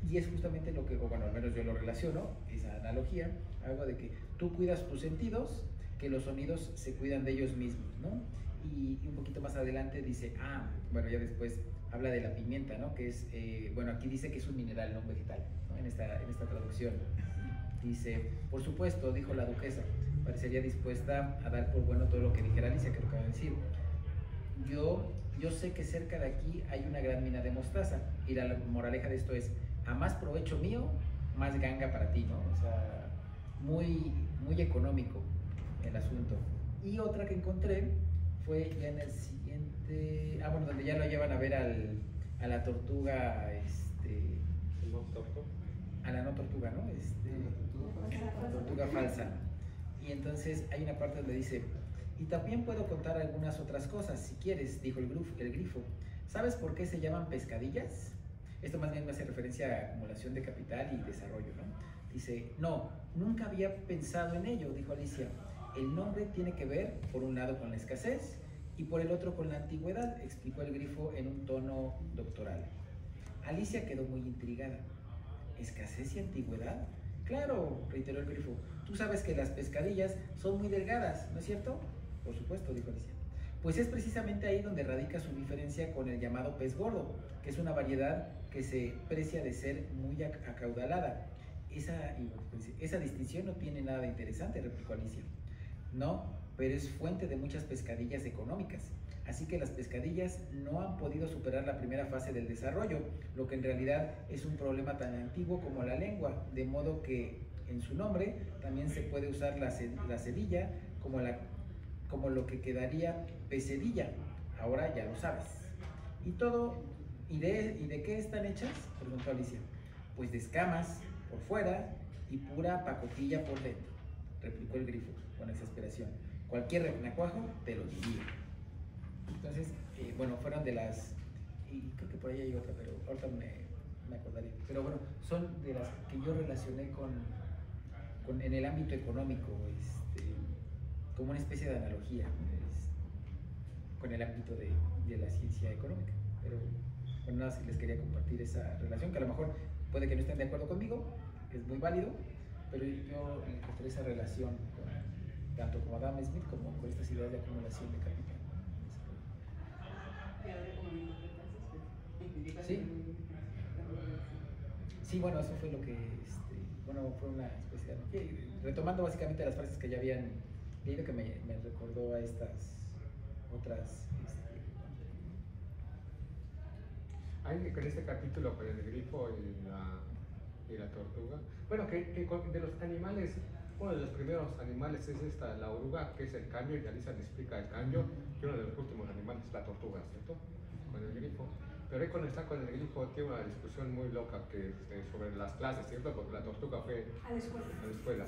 Y es justamente lo que, o bueno, al menos yo lo relaciono, esa analogía, algo de que tú cuidas tus sentidos, que los sonidos se cuidan de ellos mismos, ¿no? Y un poquito más adelante dice, bueno, ya después habla de la pimienta, ¿no? Que es, bueno, aquí dice que es un mineral, no un vegetal, ¿no? En esta traducción. Dice: por supuesto, dijo la duquesa, parecería dispuesta a dar por bueno todo lo que dijera Alicia, que lo acaba de decir. Yo sé que cerca de aquí hay una gran mina de mostaza, y la moraleja de esto es: a más provecho mío, más ganga para ti, ¿no? O sea, muy económico el asunto. Y otra que encontré fue ya en el siguiente, bueno, donde ya lo llevan a ver a la tortuga, a la no tortuga, ¿no? La tortuga falsa. Y entonces hay una parte donde dice: y también puedo contar algunas otras cosas, si quieres, dijo el grifo. ¿Sabes por qué se llaman pescadillas? Esto más bien me hace referencia a acumulación de capital y desarrollo, ¿no? Dice: no, nunca había pensado en ello, dijo Alicia. El nombre tiene que ver, por un lado, con la escasez y por el otro con la antigüedad, explicó el grifo en un tono doctoral. Alicia quedó muy intrigada. ¿Escasez y antigüedad? Claro, reiteró el grifo. Tú sabes que las pescadillas son muy delgadas, ¿no es cierto? Por supuesto, dijo Alicia. Pues es precisamente ahí donde radica su diferencia con el llamado pez gordo, que es una variedad que se precia de ser muy acaudalada. Esa distinción no tiene nada de interesante, replicó Alicia. No, pero es fuente de muchas pescadillas económicas. Así que las pescadillas no han podido superar la primera fase del desarrollo, lo que en realidad es un problema tan antiguo como la lengua, de modo que en su nombre también se puede usar la cedilla como lo que quedaría pecedilla. Ahora ya lo sabes. ¿Y de qué están hechas?, preguntó Alicia. Pues de escamas por fuera y pura pacotilla por dentro, replicó el grifo con exasperación. Cualquier renacuajo te lo diría. Entonces, bueno, fueron de las, y creo que por ahí hay otra, pero ahorita me acordaré. Pero bueno, son de las que yo relacioné en el ámbito económico, como una especie de analogía, con el ámbito de la ciencia económica. Pero bueno, nada, si les quería compartir esa relación, que a lo mejor puede que no estén de acuerdo conmigo, es muy válido, pero yo encontré esa relación tanto con Adam Smith como con estas ideas de acumulación de capital. Sí. Sí, bueno, eso fue lo que, bueno, fue una especie de... retomando básicamente las frases que ya habían leído, que me recordó a estas otras... Hay con este capítulo con el grifo y la tortuga. Bueno, que de los animales, uno de los primeros animales es la oruga, que es el caño, y Alicia le explica el caño, y uno de los últimos animales es la tortuga, ¿cierto? Con el grifo. Pero ahí cuando está con el grifo tiene una discusión muy loca sobre las clases, ¿cierto? Porque la tortuga fue a la escuela.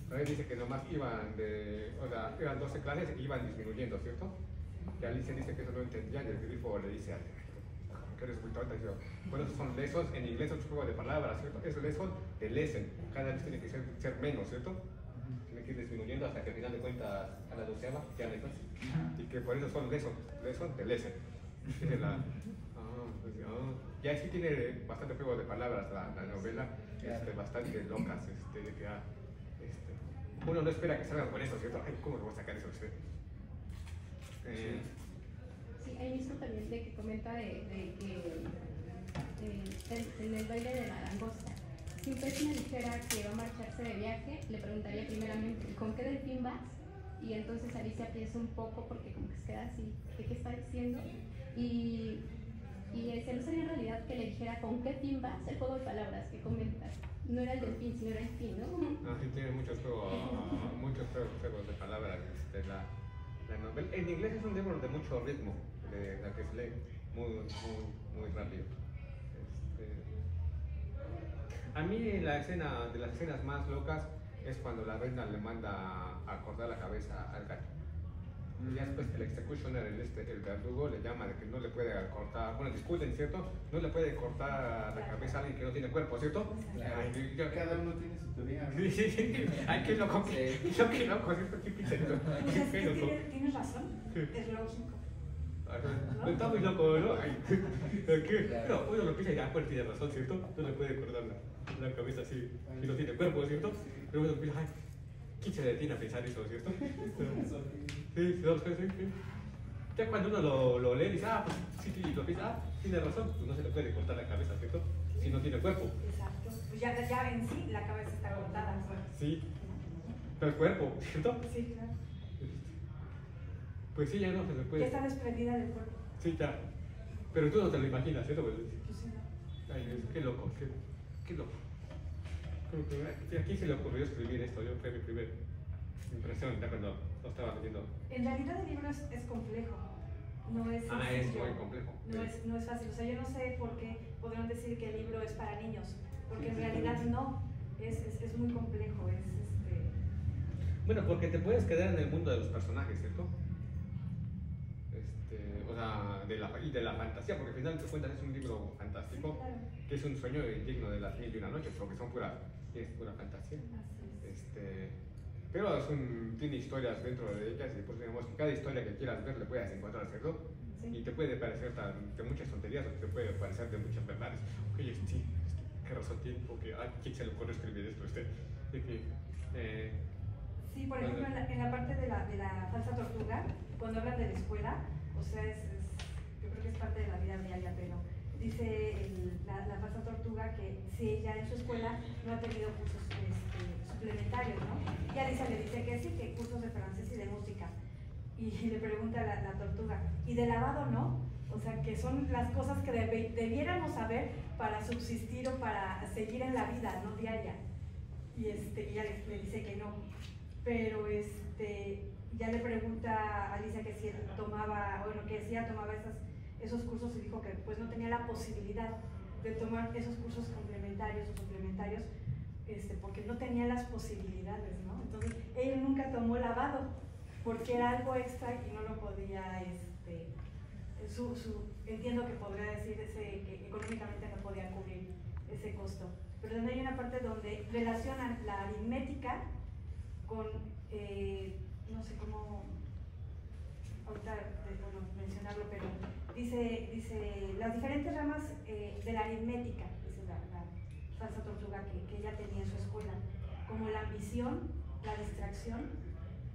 Pero él dice que nomás eran 12 clases y iban disminuyendo, ¿cierto? Y Alicia dice que eso no entendía, y el grifo le dice que eres muy tonta, bueno, esos son lessons, en inglés es un juego de palabras, ¿cierto? Es lesson de lesson, cada vez tiene que ser menos, ¿cierto? Tiene que ir disminuyendo hasta que al final de cuentas a la 12ª ya no hay clase. Y que por eso son lesson de lesson. Ya sí tiene bastante juego de palabras la novela, bastante locas, de que uno no espera que salgan con eso, ¿cierto? Ay, ¿cómo lo voy a sacar eso? Sí, hay visto también de que comenta de que en el baile de la langosta, si un pez me dijera que va a marcharse de viaje, le preguntaría primeramente, ¿con qué delfín vas? Y entonces Alicia piensa un poco porque como que se queda así, ¿de qué está diciendo? Y se no sería en realidad que le dijera con qué fin vas, el juego de palabras que comentas. no era el delfín, sino era el fin, ¿no? No, sí tiene muchos juegos de palabras. La novela. En inglés es un libro de mucho ritmo, de la que se lee muy rápido. A mí la escena, de las escenas más locas, es cuando la reina le manda a cortar la cabeza al gato. Y ya después el executioner, el verdugo, le llama de que no le puede cortar, bueno, discuten, ¿cierto? No le puede cortar la cabeza a alguien que no tiene cuerpo, ¿cierto? Claro. Cada uno tiene su teoría, ¿no? Sí. Ay, qué loco, qué loco, ¿cierto? Qué pichero. Pues es Qué que loco. tienes razón, es lógico. Está muy loco, ¿no? Ay, ¿qué? Claro. No, uno lo piensa y ya, pues tiene razón, ¿cierto? No le puede cortar la cabeza así, si no tiene cuerpo, ¿cierto? Pero uno piensa, ay, ¿quién se detiene a pensar eso, ¿cierto? Sí. Ya cuando uno lo lee, dice, pues sí, lo piensa, tiene razón, pues no se le puede cortar la cabeza, ¿cierto? Si no tiene cuerpo. Exacto. Pues ya en sí la cabeza está cortada. Sí, pero el cuerpo, ¿cierto? Sí, claro. Pues sí, ya no se le Ya puede. está desprendida del cuerpo. Sí, ya. Pero tú no te lo imaginas, ¿cierto? Pues, Pues sí, ¿no? ay, qué loco, qué loco. ¿A quién se le ocurrió escribir esto? Yo fue mi primera impresión ya cuando lo estaba leyendo. En realidad el libro es complejo, no es Es sencillo. muy complejo. No es fácil, o sea, yo no sé por qué podrán decir que el libro es para niños, porque en realidad no, es muy complejo, Bueno, porque te puedes quedar en el mundo de los personajes, ¿cierto? O sea, de la fantasía, porque al final de cuentas es un libro fantástico, Sí, claro. que es un sueño digno de las 1000 y una noches, porque es pura fantasía. Así es. Pero tiene historias dentro de ellas y pues digamos que cada historia que quieras ver le puedes encontrar, ¿cierto? Sí. Y te puede parecer de muchas tonterías o te puede parecer de muchas verdades. Oye, sí, qué razón tiene, porque ¿quién se le ocurre escribir esto? Sí, por ejemplo, en la parte de la falsa tortuga, cuando hablan de la escuela, o sea, yo creo que es parte de la vida diaria, pero dice la falsa tortuga que si ella en su escuela no ha tenido cursos suplementarios, ¿no? Y Alicia le dice que sí, que cursos de francés y de música. Y le pregunta la tortuga, ¿y de lavado no? O sea, que son las cosas que debiéramos saber para subsistir o para seguir en la vida, ¿no? Diaria. Y ella le dice que no. Pero ya le pregunta a Alicia que si él tomaba, bueno, que si ella tomaba esos cursos y dijo que pues no tenía la posibilidad de tomar esos cursos complementarios o suplementarios porque no tenía las posibilidades, ¿no? Entonces, él nunca tomó lavado porque era algo extra y no lo podía, entiendo que podría decir que económicamente no podía cubrir ese costo. Pero también hay una parte donde relacionan la aritmética con, no sé cómo, ahorita mencionarlo, pero dice las diferentes ramas de la aritmética, dice la falsa tortuga que ella tenía en su escuela, como la ambición, la distracción,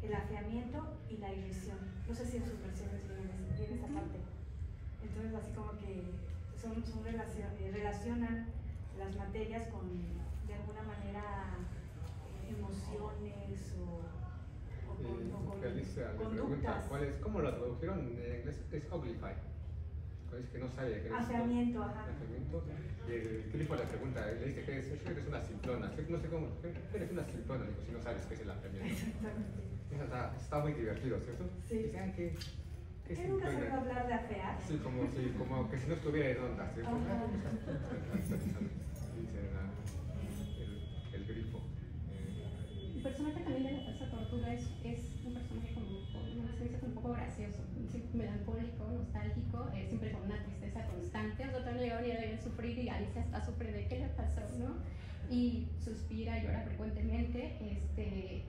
el afeamiento y la ilusión. No sé si en sus versiones viene esa parte. Entonces, así como que relacionan las materias con, de alguna manera, emociones o con conductas. ¿Cómo lo tradujeron en inglés? Es uglify. Es que no sabe qué es. Afeamiento, ajá. Afeamiento. Y el grifo le pregunta, le dice que eres una simplona. No sé cómo, eres una simplona, digo, si no sabes qué es el afeamiento. Exactamente. Está muy divertido, ¿cierto? Sí. Dice, ay, ¿qué nunca se simplona? hablar de afear? Sí, como que si no estuviera en onda, ¿cierto? Ajá. Dice el grifo. El personaje también de la falsa tortuga es un personaje como un poco gracioso, melancólico, nostálgico, siempre con una tristeza constante. O sea, también llega a ver sufrir y Alicia hasta sufre de qué le pasó, ¿no? Y suspira, llora frecuentemente,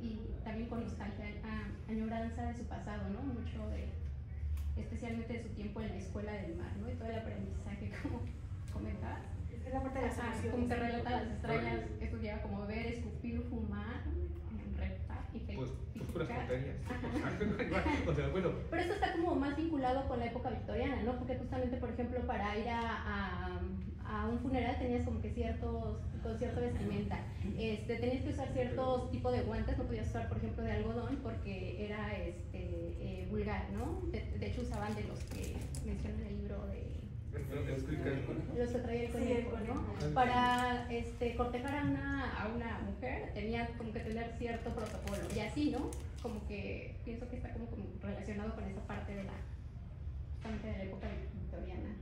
y también con nostalgia, añoranza de su pasado, ¿no? Mucho especialmente de su tiempo en la escuela del mar, ¿no? Y todo el aprendizaje, como comentabas. Es la parte de las emociones. Como que relata las extrañas, estudiaba como beber, escupir, fumar, reptar y Pues puras tonterías. O sea, bueno. Pero esto está como más vinculado con la época victoriana, ¿no? Porque justamente, por ejemplo, para ir a un funeral tenías como que con cierta vestimenta. Tenías que usar ciertos tipos de guantes, no podías usar, por ejemplo, de algodón porque era vulgar, ¿no? De hecho, usaban de los que menciona en el libro de Los que traía el conejo, ¿no? Para cortejar a una mujer tenía como que tener cierto protocolo y así, ¿no? Como que pienso que está como relacionado con esa parte de justamente de la época victoriana.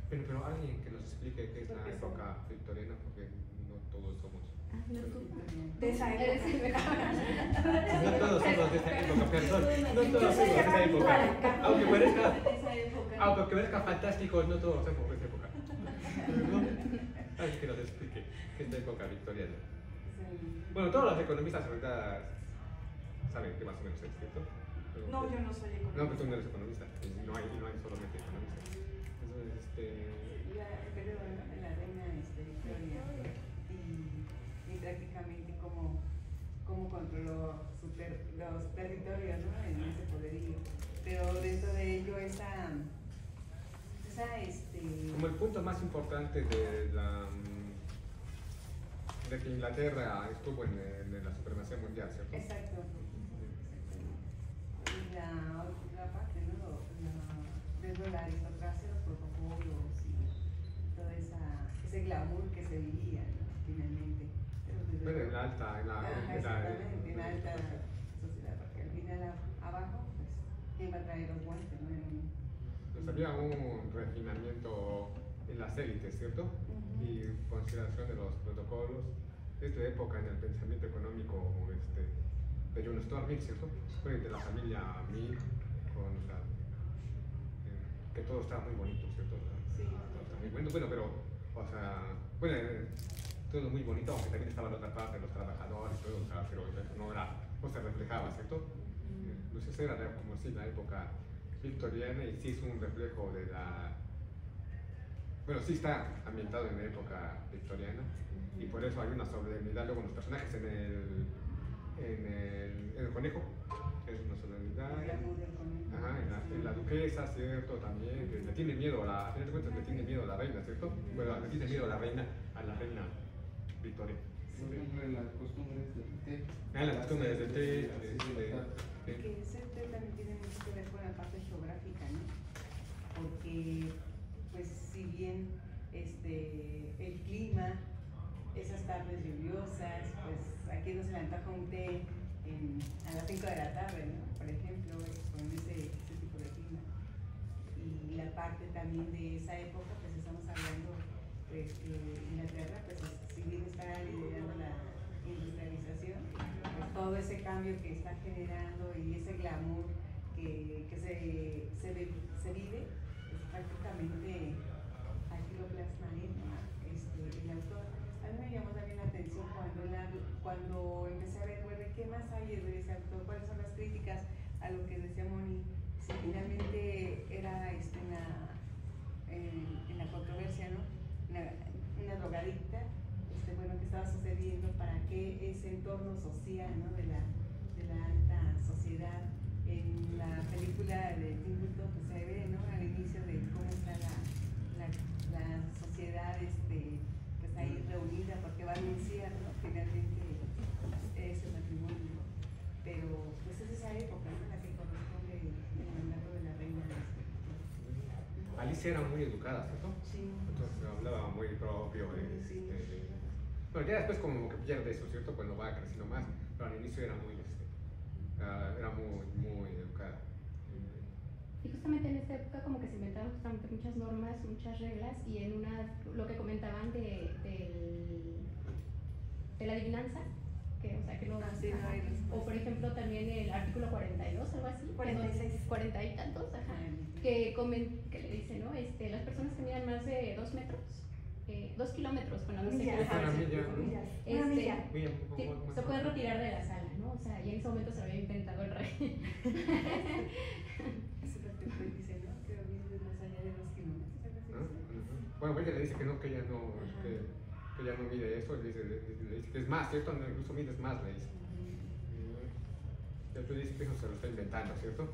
Pero alguien que nos explique qué es la época victoriana, porque no todos somos. No, tú. De esa época. No todos somos de esa época, perdón. No todos somos de esa época. Aunque parezca fantástico, no todos somos de esa época. Alguien que nos explique qué es la época victoriana. Bueno, todos los economistas ahorita saben que más o menos es, ¿cierto? No, yo no soy economista. No, pero tú no eres economista. No hay solamente economistas. Entonces, el periodo de la reina Victoria y prácticamente cómo controló los territorios, ¿no? En ese poderío. Pero dentro de ello como el punto más importante de que Inglaterra estuvo en la supremacía mundial, ¿cierto? Exacto. Y la parte, ¿no? De la aristocracia, los protocolos y todo ese glamour que se vivía, ¿no? Finalmente. Pero en la alta exactamente, en la alta sociedad, porque al final abajo, pues, iba a traer los guantes, ¿no? Pues había un refinamiento en las élites, ¿cierto? Y consideración de los protocolos. Es de época en el pensamiento económico de John Stuart Mill, ¿cierto? Fue de la familia Mill, que todo estaba muy bonito, ¿cierto? Sí. Todo estaba muy bueno, pero, todo muy bonito, aunque también estaba la otra parte, los trabajadores, todo, pero no se reflejaba, ¿cierto? Entonces era como si la época victoriana y sí es un reflejo de sí está ambientado en la época victoriana y por eso hay una solemnidad luego en los personajes en el conejo es una solemnidad en la duquesa, cierto, también que le tiene miedo a final de cuentas le tiene miedo a la reina, cierto, bueno, le tiene miedo a la reina Victoria. Por ejemplo, en las costumbres del té. Las costumbres del té. Que ese té también tiene mucho que ver con la parte geográfica, ¿no? Porque, pues, si bien el clima, esas tardes lluviosas, pues aquí no se le antoja un té a las 5 de la tarde, ¿no? Por ejemplo, con ese tipo de clima. Y la parte también de esa época, pues estamos hablando, pues, Inglaterra, pues, si bien está liderando la industrialización, pues todo ese cambio que está generando y ese glamour que se vive, pues prácticamente aquí lo plasma el autor. A mí me llamó también la atención cuando empecé a ver, bueno, ¿qué más hay de ese autor? ¿Cuáles son las críticas a lo que decía Moni? Si finalmente era en la controversia, ¿no? Una drogadicta, que estaba sucediendo para que ese entorno social, ¿no? de la alta sociedad. En la película de Tim Burton pues, se ve, ¿no? Al inicio de cómo está la sociedad pues ahí reunida porque va a anunciar, ¿no? Finalmente ese matrimonio. Pero pues es esa época, ¿no? La que corresponde el mandato de la reina. Alicia era muy educada, ¿cierto? Sí. Entonces hablaba muy propio. Sí. Bueno, ya después como que pierde eso, ¿cierto? Cuando va creciendo más, pero al inicio era muy educada. Y justamente en esta época como que se inventaron justamente muchas normas, muchas reglas y en lo que comentaban de la adivinanza, que no, sí, no, o por ejemplo también el artículo 42, algo así, 46, 40 y tantos, que le dice, ¿no? Las personas que midan más de 2 metros, 2 kilómetros, bueno, no sé se pueden retirar de la sala, ¿no? O sea, y en ese momento se había inventado el rey. Dice, ¿no? Que vive más allá de 2 kilómetros. Bueno, ella le dice que ella no mide eso, le dice que es más, ¿cierto? No, incluso mides más, le dice. Después dice que eso se lo está inventando, ¿cierto?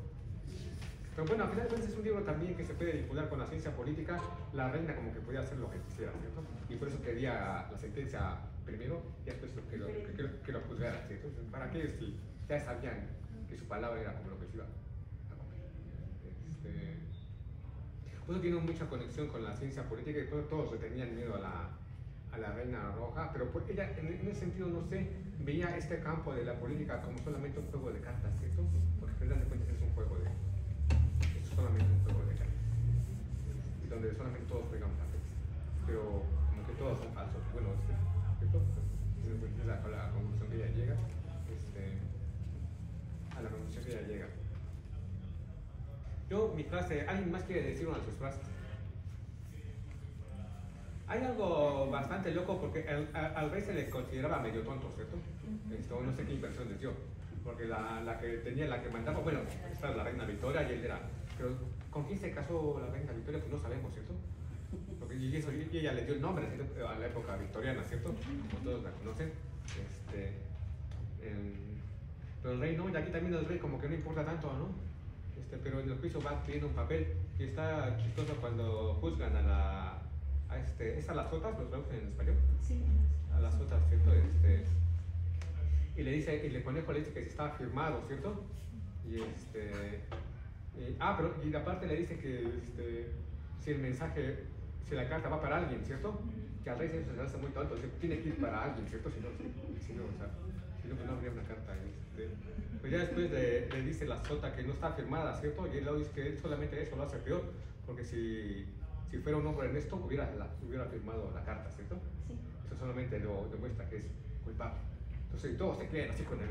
Pero bueno, al final es un libro también que se puede vincular con la ciencia política. La reina como que podía hacer lo que quisiera, ¿cierto? Y por eso quería la sentencia primero y después que lo juzgara, ¿cierto? ¿Para qué? Si ya sabían que su palabra era como lo que se iba a cumplir. Por eso tiene mucha conexión con la ciencia política y por eso todos le tenían miedo a la Reina Roja, pero porque ella en ese sentido, no sé, veía este campo de la política como solamente un juego de cartas, ¿cierto? Porque al final de cuentas es un juego es solamente un juego de cartas, donde solamente todos juegan papeles, pero como que todos son falsos. Bueno, ¿cierto? Es la conclusión que ella llega, a la conclusión que ella llega. Yo, mi frase, ¿alguien más quiere decir una de sus frases? Hay algo bastante loco porque al rey se le consideraba medio tonto, ¿cierto? No sé qué impresión les dio, porque la que mandaba, bueno, esta es la reina Victoria y él era, pero ¿con quién se casó la reina Victoria? Pues no sabemos, ¿cierto? Porque y ella le dio el nombre, ¿cierto? A la época victoriana, ¿cierto? Como todos la conocen. Pero el rey no, y aquí también el rey como que no importa tanto, ¿no? Pero en el juicio va pidiendo un papel y está chistoso cuando juzgan ¿es a las sotas? ¿Lo traducen en español? Sí. A las sotas, ¿cierto? Y le dice, y el conejo le dice que estaba firmado, ¿cierto? Y pero aparte le dice que si el mensaje, si la carta va para alguien, ¿cierto? Que al rey se hace muy tonto, tiene que ir para alguien, ¿cierto? Si no, pues no habría una carta. Pues ya después le dice la sota que no está firmada, ¿cierto? Y él le dice que él solamente eso lo hace peor, porque si fuera un hombre honesto hubiera firmado la carta, ¿cierto? Sí. Eso solamente lo demuestra que es culpable. Entonces todos se quedan así con el,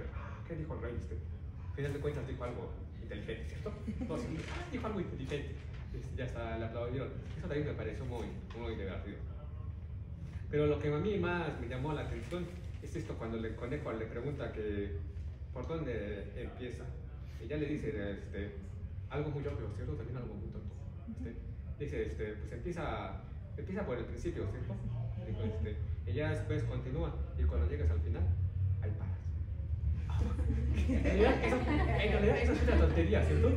¿qué dijo el rey? Al final de cuentas dijo algo inteligente, ¿cierto? Todos dijo algo inteligente. Ya está, le aplaudieron. Eso también me pareció muy divertido. Pero lo que a mí más me llamó la atención es esto cuando el conejo le pregunta que por dónde empieza. Y ya le dice algo muy obvio, ¿cierto? También algo muy tonto. Dice, pues empieza por el principio, ¿cierto? Dijo, y ya después continúa, y cuando llegas al final, ahí paras. En realidad eso es una tontería, ¿cierto?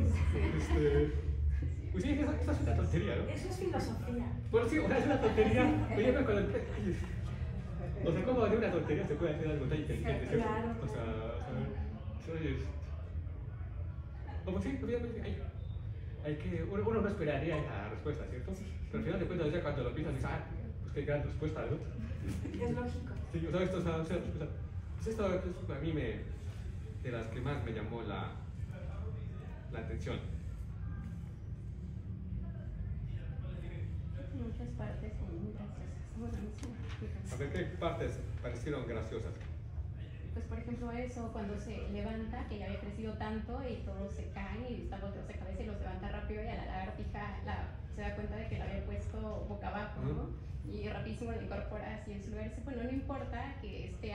Pues sí, eso es una tontería, ¿no? Eso es filosofía. Bueno, sí, es una tontería. Oye, pero cuando... O sea, ¿cómo de una tontería se puede hacer algo tan inteligente, ¿cierto? Claro. O sea, como sí, obviamente hay que... Uno no esperaría esa respuesta, ¿cierto? Pero al final de cuentas ya cuando lo piensas dices, pues qué gran respuesta, ¿no? Es lógico. Sí, o sea, esto a mí de las que más me llamó la atención. Muchas partes son muy graciosas. Bueno, A ver, ¿qué partes parecieron graciosas? pues por ejemplo eso, cuando se levanta, que ya había crecido tanto y todos se caen y está volteado de cabeza y los levanta rápido y a la lagartija se da cuenta de que la había puesto boca abajo, ¿no? Y rapidísimo la incorpora así en su lugar. Bueno, no importa que esté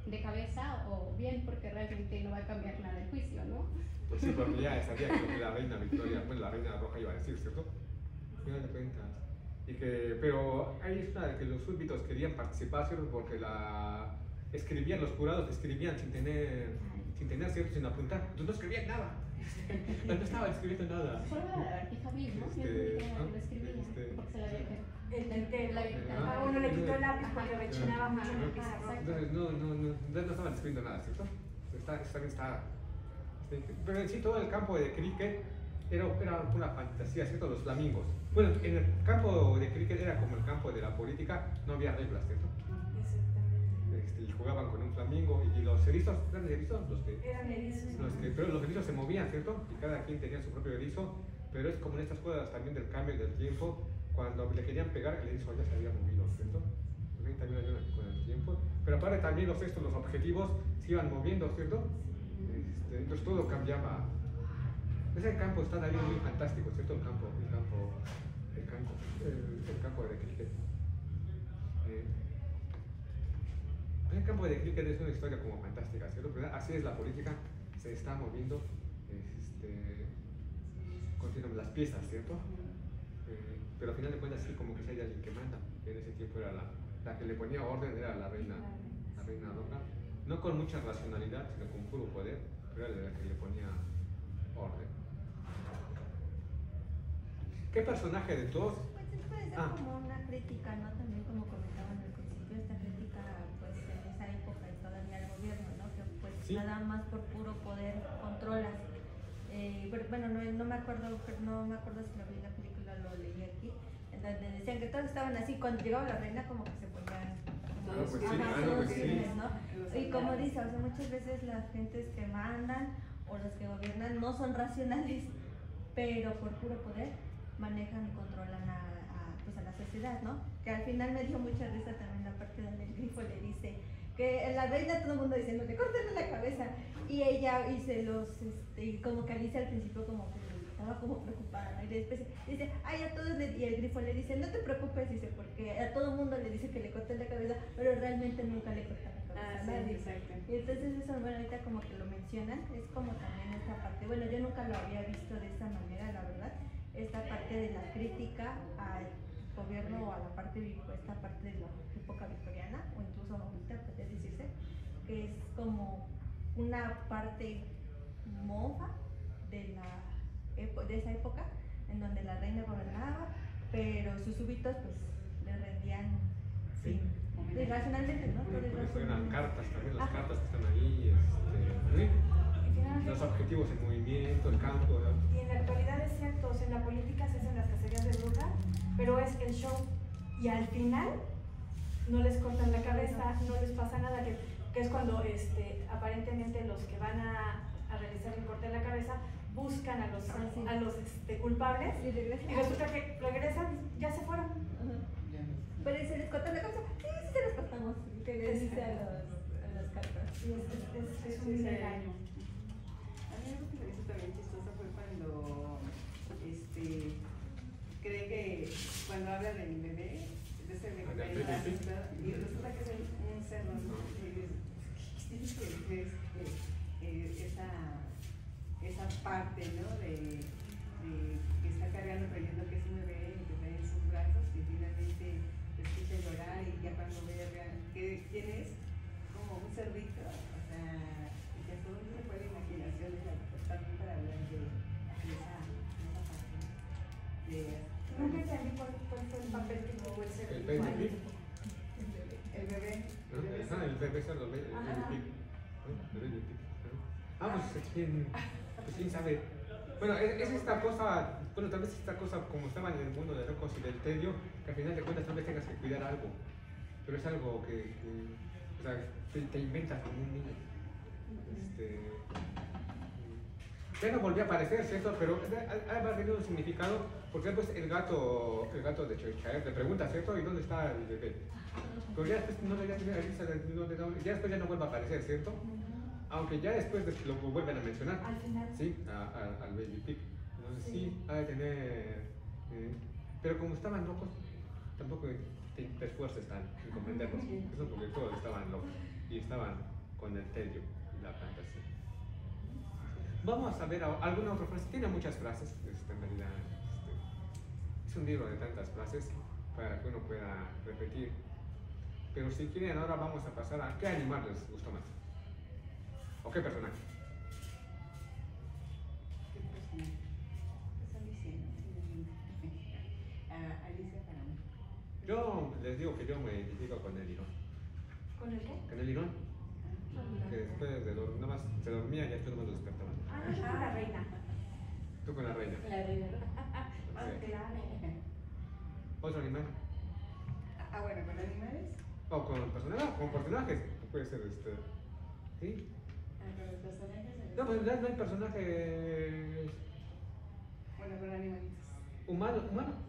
de cabeza o bien, porque realmente no va a cambiar nada el juicio, ¿no? Pues sí, porque ya sabía que lo que la reina Victoria, pues la reina roja iba a decir, ¿cierto? Al final de cuentas. Pero ahí está de que los súbditos querían participar, ¿cierto? Porque los jurados escribían sin tener, ¿cierto? Sin apuntar. Entonces no escribían nada. No estaban escribiendo nada. Solo la lagartija mismo, lo escribía, porque se la había quedado. El tintero. A uno le quitó el lápiz porque rechinaba mucho en el piso. Entonces no estaban escribiendo nada, ¿cierto? Pero en sí todo el campo de cricket era una fantasía, ¿cierto? Los flamingos. Bueno, en el campo de cricket era como el campo de la política, no había reglas, ¿cierto? Y jugaban con un flamingo y los erizos, ¿eran erizos? Eran erizos. Pero los erizos se movían, ¿cierto? Y cada quien tenía su propio erizo, pero es como en estas cosas también del cambio del tiempo, cuando le querían pegar, el erizo ya se había movido, ¿cierto? También ayudan con el tiempo. Pero aparte también los objetivos se iban moviendo, ¿cierto? Entonces todo cambiaba. Ese campo está también muy fantástico, ¿cierto? El campo de cricket. El campo de cricket es una historia como fantástica, ¿cierto? Pero así es la política, se está moviendo, continuan las piezas, ¿cierto? Pero al final de cuentas sí como que hay alguien que manda. En ese tiempo era la que le ponía orden, era la reina roja. No con mucha racionalidad, sino con puro poder, pero era la que le ponía orden. ¿Qué personaje de todos? Pues esto puede ser como una crítica, ¿no? También como comentaban al principio, esta crítica pues en esa época y todavía al gobierno, ¿no? Que pues ¿Sí? nada más por puro poder controlas bueno, no me acuerdo si lo vi en la película o lo leí aquí, en donde decían que todos estaban así, cuando llegaba la reina como que se ponían Pues sí, todos sí. firmes, ¿no? Y como dice, o sea, muchas veces las gentes que mandan o los que gobiernan no son racionales, pero por puro poder manejan y controlan pues a la sociedad, ¿no? Que al final me dio mucha risa también la parte donde el grifo le dice que la reina, todo el mundo diciendo que córtenle la cabeza, y ella y como que Alicia al principio como que estaba como preocupada, ¿no? Y después dice, ay, a todos y el grifo le dice, no te preocupes, dice, porque a todo el mundo le dice que le corten la cabeza, pero realmente nunca le cortan la cabeza a nadie. Exacto. Y entonces eso, bueno, ahorita como que lo mencionan, es como también esta parte, bueno, yo nunca lo había visto de esta manera, la verdad, esta parte de la crítica al gobierno o a la parte, esta parte de la época victoriana, o incluso ahorita podría decirse, que es como una parte mofa de esa época, en donde la reina gobernaba, pero sus súbitos pues le rendían Sí. irracionalmente, ¿no? Todo Por eso eran irracionalmente. cartas también, las Ajá. cartas que están ahí, ¿sí? Y finalmente, Los objetivos en movimiento, el campo, ¿no? y en la actualidad es cierto, o sea, en la política se hacen las cacerías de bruja, pero es el show. Y al final no les cortan la cabeza, no les pasa nada, que es cuando aparentemente los que van a realizar el corte de la cabeza buscan a los culpables Y regresan. y resulta que regresan, ya se fueron. Ajá. Ya no. Pero ¿se les corta la cabeza? Sí, sí se les cortamos. Que les dice a las cartas. Y es Sí, un sí. engaño. A mí algo que me hizo también chistoso fue cuando cree que cuando habla de mi bebé, de ese bebé que Del está bebé. asustado, y resulta que es un cerdo, ¿no? Y es esa parte, ¿no? De que está cargando, creyendo que es un bebé y que está en sus brazos, y finalmente lo escucha llorar, y ya cuando ve quién es, como un cerdito, o sea, y que todo se fue la imaginación también para hablar de esa parte. Nunca entendí cuál fue el papel que jugó el ser El baby pig, El bebé. ¿no? Ajá, el bebé cerdo, el baby Ajá. pig, ¿no? El baby pig, ¿no? Pues quién sabe. Bueno, es esta cosa, bueno, tal vez esta cosa como estaban en el mundo de locos y del tedio, que al final de cuentas tal vez tengas que cuidar algo, pero es algo que o sea, te inventas como un niño. Ya no volvió a aparecer, ¿cierto? Pero ha tenido un significado, porque después el gato de Cheshire le pregunta, ¿cierto? ¿Y dónde está el bebé? Pero ya después no le ya después ya no vuelve a aparecer, ¿cierto? Aunque ya después lo vuelven a mencionar. Al final. Sí, al baby pig. Entonces sí, ha de tener. Pero como estaban locos, tampoco te esfuerces tanto en comprenderlos. Eso porque todos estaban locos y estaban con el tedio y la fantasía. Vamos a ver alguna otra frase. Tiene muchas frases, en realidad. Es un libro de tantas frases para que uno pueda repetir. Pero si quieren, ahora vamos a pasar a qué animal les gustó más. ¿O qué personaje? ¿Qué personaje? ¿Qué están diciendo? Alicia para mí. Yo les digo que yo me identifico con el lirón. ¿Con el qué? Con el lirón, que después de dormir, nada más se dormía y ya después no me lo despertaban. Ah, yo con la reina. Tú con la reina. La reina. Sí. Claro. ¿Otro animal? Bueno, con animales. O con personajes. Puede ser ¿sí? Con los personajes. No, pues no hay personajes Bueno, con animalitos. humanos.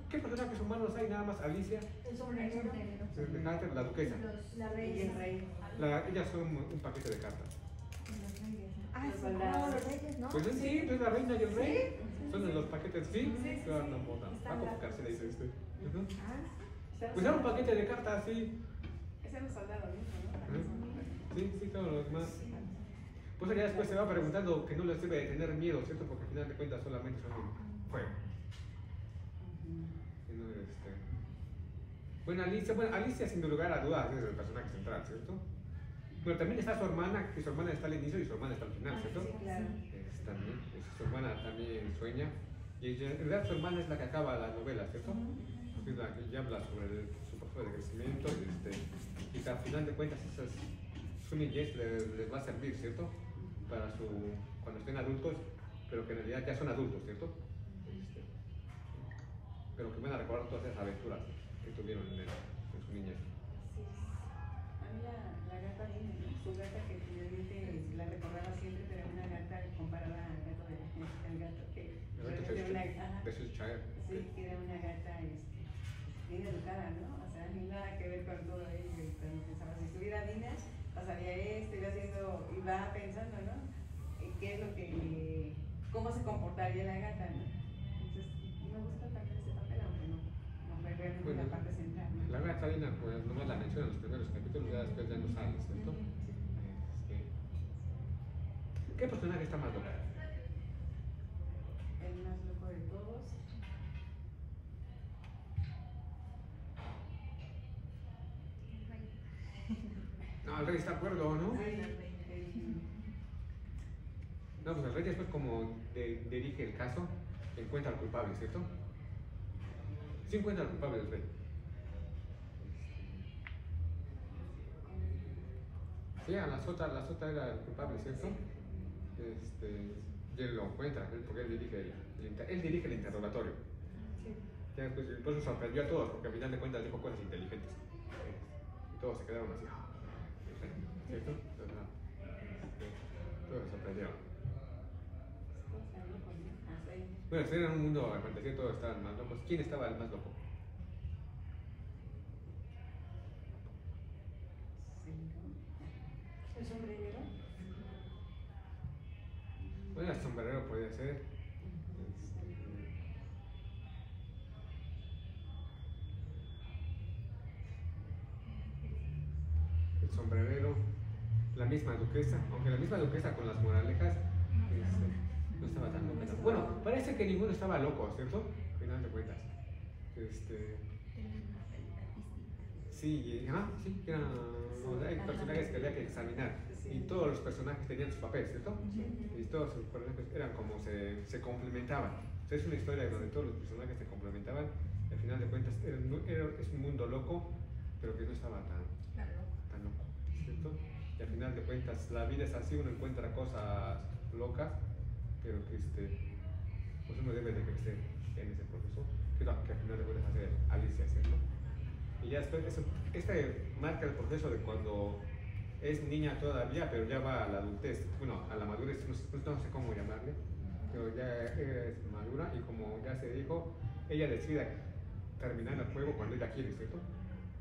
¿Qué personajes humanos hay? Nada más Alicia, El sombrero. de carácter, la duquesa. La Y reina. el rey. Ellas son un paquete de cartas. Los reyes, ¿no? Ah, Los sí, soldados. como los reyes, ¿no? Pues sí, pues la reina y el rey. Son los paquetes, sí. Sí. Claro, no, moda. Está Va a la- convocarse, le dice Ujú. Ah, Pues era un paquete de cartas, sí. Ese era un soldado mismo, ¿no? Sí, todos los demás. Pues ya después se va preguntando que no les debe de tener miedo, ¿cierto? Porque al final de cuentas solamente son un juego. Y no, Bueno, Alicia sin lugar a dudas es el personaje central, ¿cierto? Pero también está su hermana, que su hermana está al inicio y su hermana está al final, ¿cierto? Sí, claro. También, su hermana también sueña. Y en realidad su hermana es la que acaba la novela, ¿cierto? Es la que ya habla sobre su proceso de crecimiento y que al final de cuentas su niñez les va a servir, ¿cierto? Para cuando estén adultos pero que en realidad ya son adultos, ¿cierto? Pero que van a recordar todas esas aventuras que tuvieron en su niñez. A mí la gata viene, ¿no? Su gata que finalmente la recordaba siempre, pero era una gata comparada al gato que De Cheshire. sí, que era una gata bien educada, ¿no? O sea, ni nada que ver con todo ello. Y cuando pensaba, si estuviera Dina, pasaría esto, iba pensando, ¿no? ¿Qué es lo que, cómo se comportaría la gata, ¿no? Entonces, me gusta también ese papel, aunque no fue realmente la parte central, ¿no? La gata Dina, pues nomás la menciona en los primeros capítulos, ya después ya no sale, ¿cierto? ¿Qué personaje está más loco? El más loco de todos. No, el rey está de acuerdo, ¿no? No, pues el rey después como dirige el caso, encuentra al culpable, ¿cierto? Sí encuentra al culpable del rey. Sí, a la sota era el culpable, ¿cierto? Y él lo encuentra, porque él dirige el interrogatorio. Ya después, por eso sorprendió a todos, porque al final de cuentas dijo cosas inteligentes. Y todos se quedaron así, ¿cierto? Todos se sorprendieron. Bueno, si era en un mundo de fantasía, todos estaban más locos. ¿Quién estaba el más loco? ¿El sombrerero? Bueno, el sombrerero podía ser. El sombrerero, la misma duquesa, aunque la misma duquesa con las moralejas no estaba tan loca. Bueno, parece que ninguno estaba loco, ¿cierto? Al final de cuentas. Sí, hay personajes que había que examinar y todos los personajes tenían su papel, ¿cierto? Y todos los personajes eran como se complementaban. O sea, es una historia donde todos los personajes se complementaban y al final de cuentas es un mundo loco, pero que no estaba tan loco, ¿cierto? Y al final de cuentas la vida es así, uno encuentra cosas locas, pero que pues uno debe de crecer en ese proceso, que al final de cuentas hace Alicia, ¿cierto? Y ya después, marca el proceso de cuando es niña todavía, pero ya va a la adultez, bueno, a la madurez, no sé cómo llamarle, pero ya es madura y como ya se dijo, ella decide terminar el juego cuando ella quiere, ¿cierto?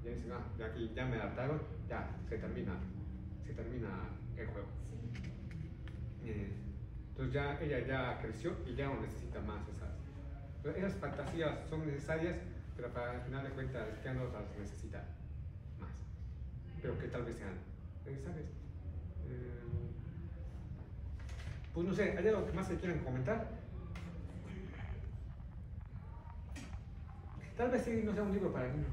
Ya dice, ya aquí ya me hartaron, ya se termina el juego. Entonces ya ella ya creció y ya no necesita más esas fantasías son necesarias, pero para al final de cuentas ya no las necesita más, pero que tal vez sean necesarias. Pues no sé, ¿hay algo más que quieran comentar? Tal vez sí no sea un libro para niños.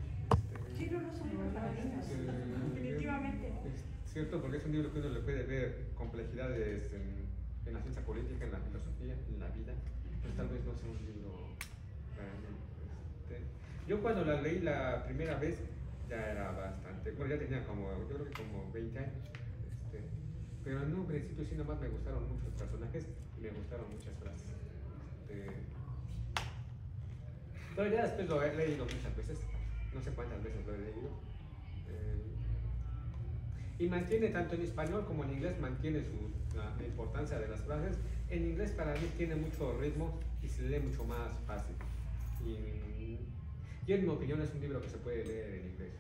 Sí, no es un libro para niños, definitivamente. Es cierto, porque es un libro que uno le puede ver complejidades en la ciencia política, en la filosofía, en la vida, pues tal vez no sea un libro para niños. Yo cuando la leí la primera vez ya era bastante, bueno, ya tenía yo creo que como 20 años, pero en un principio sí nomás me gustaron muchos personajes y me gustaron muchas frases. Pero ya después lo he leído muchas veces, no sé cuántas veces lo he leído. Y mantiene tanto en español como en inglés, mantiene la importancia de las frases. En inglés para mí tiene mucho ritmo y se lee mucho más fácil. Y en mi opinión es un libro que se puede leer en inglés.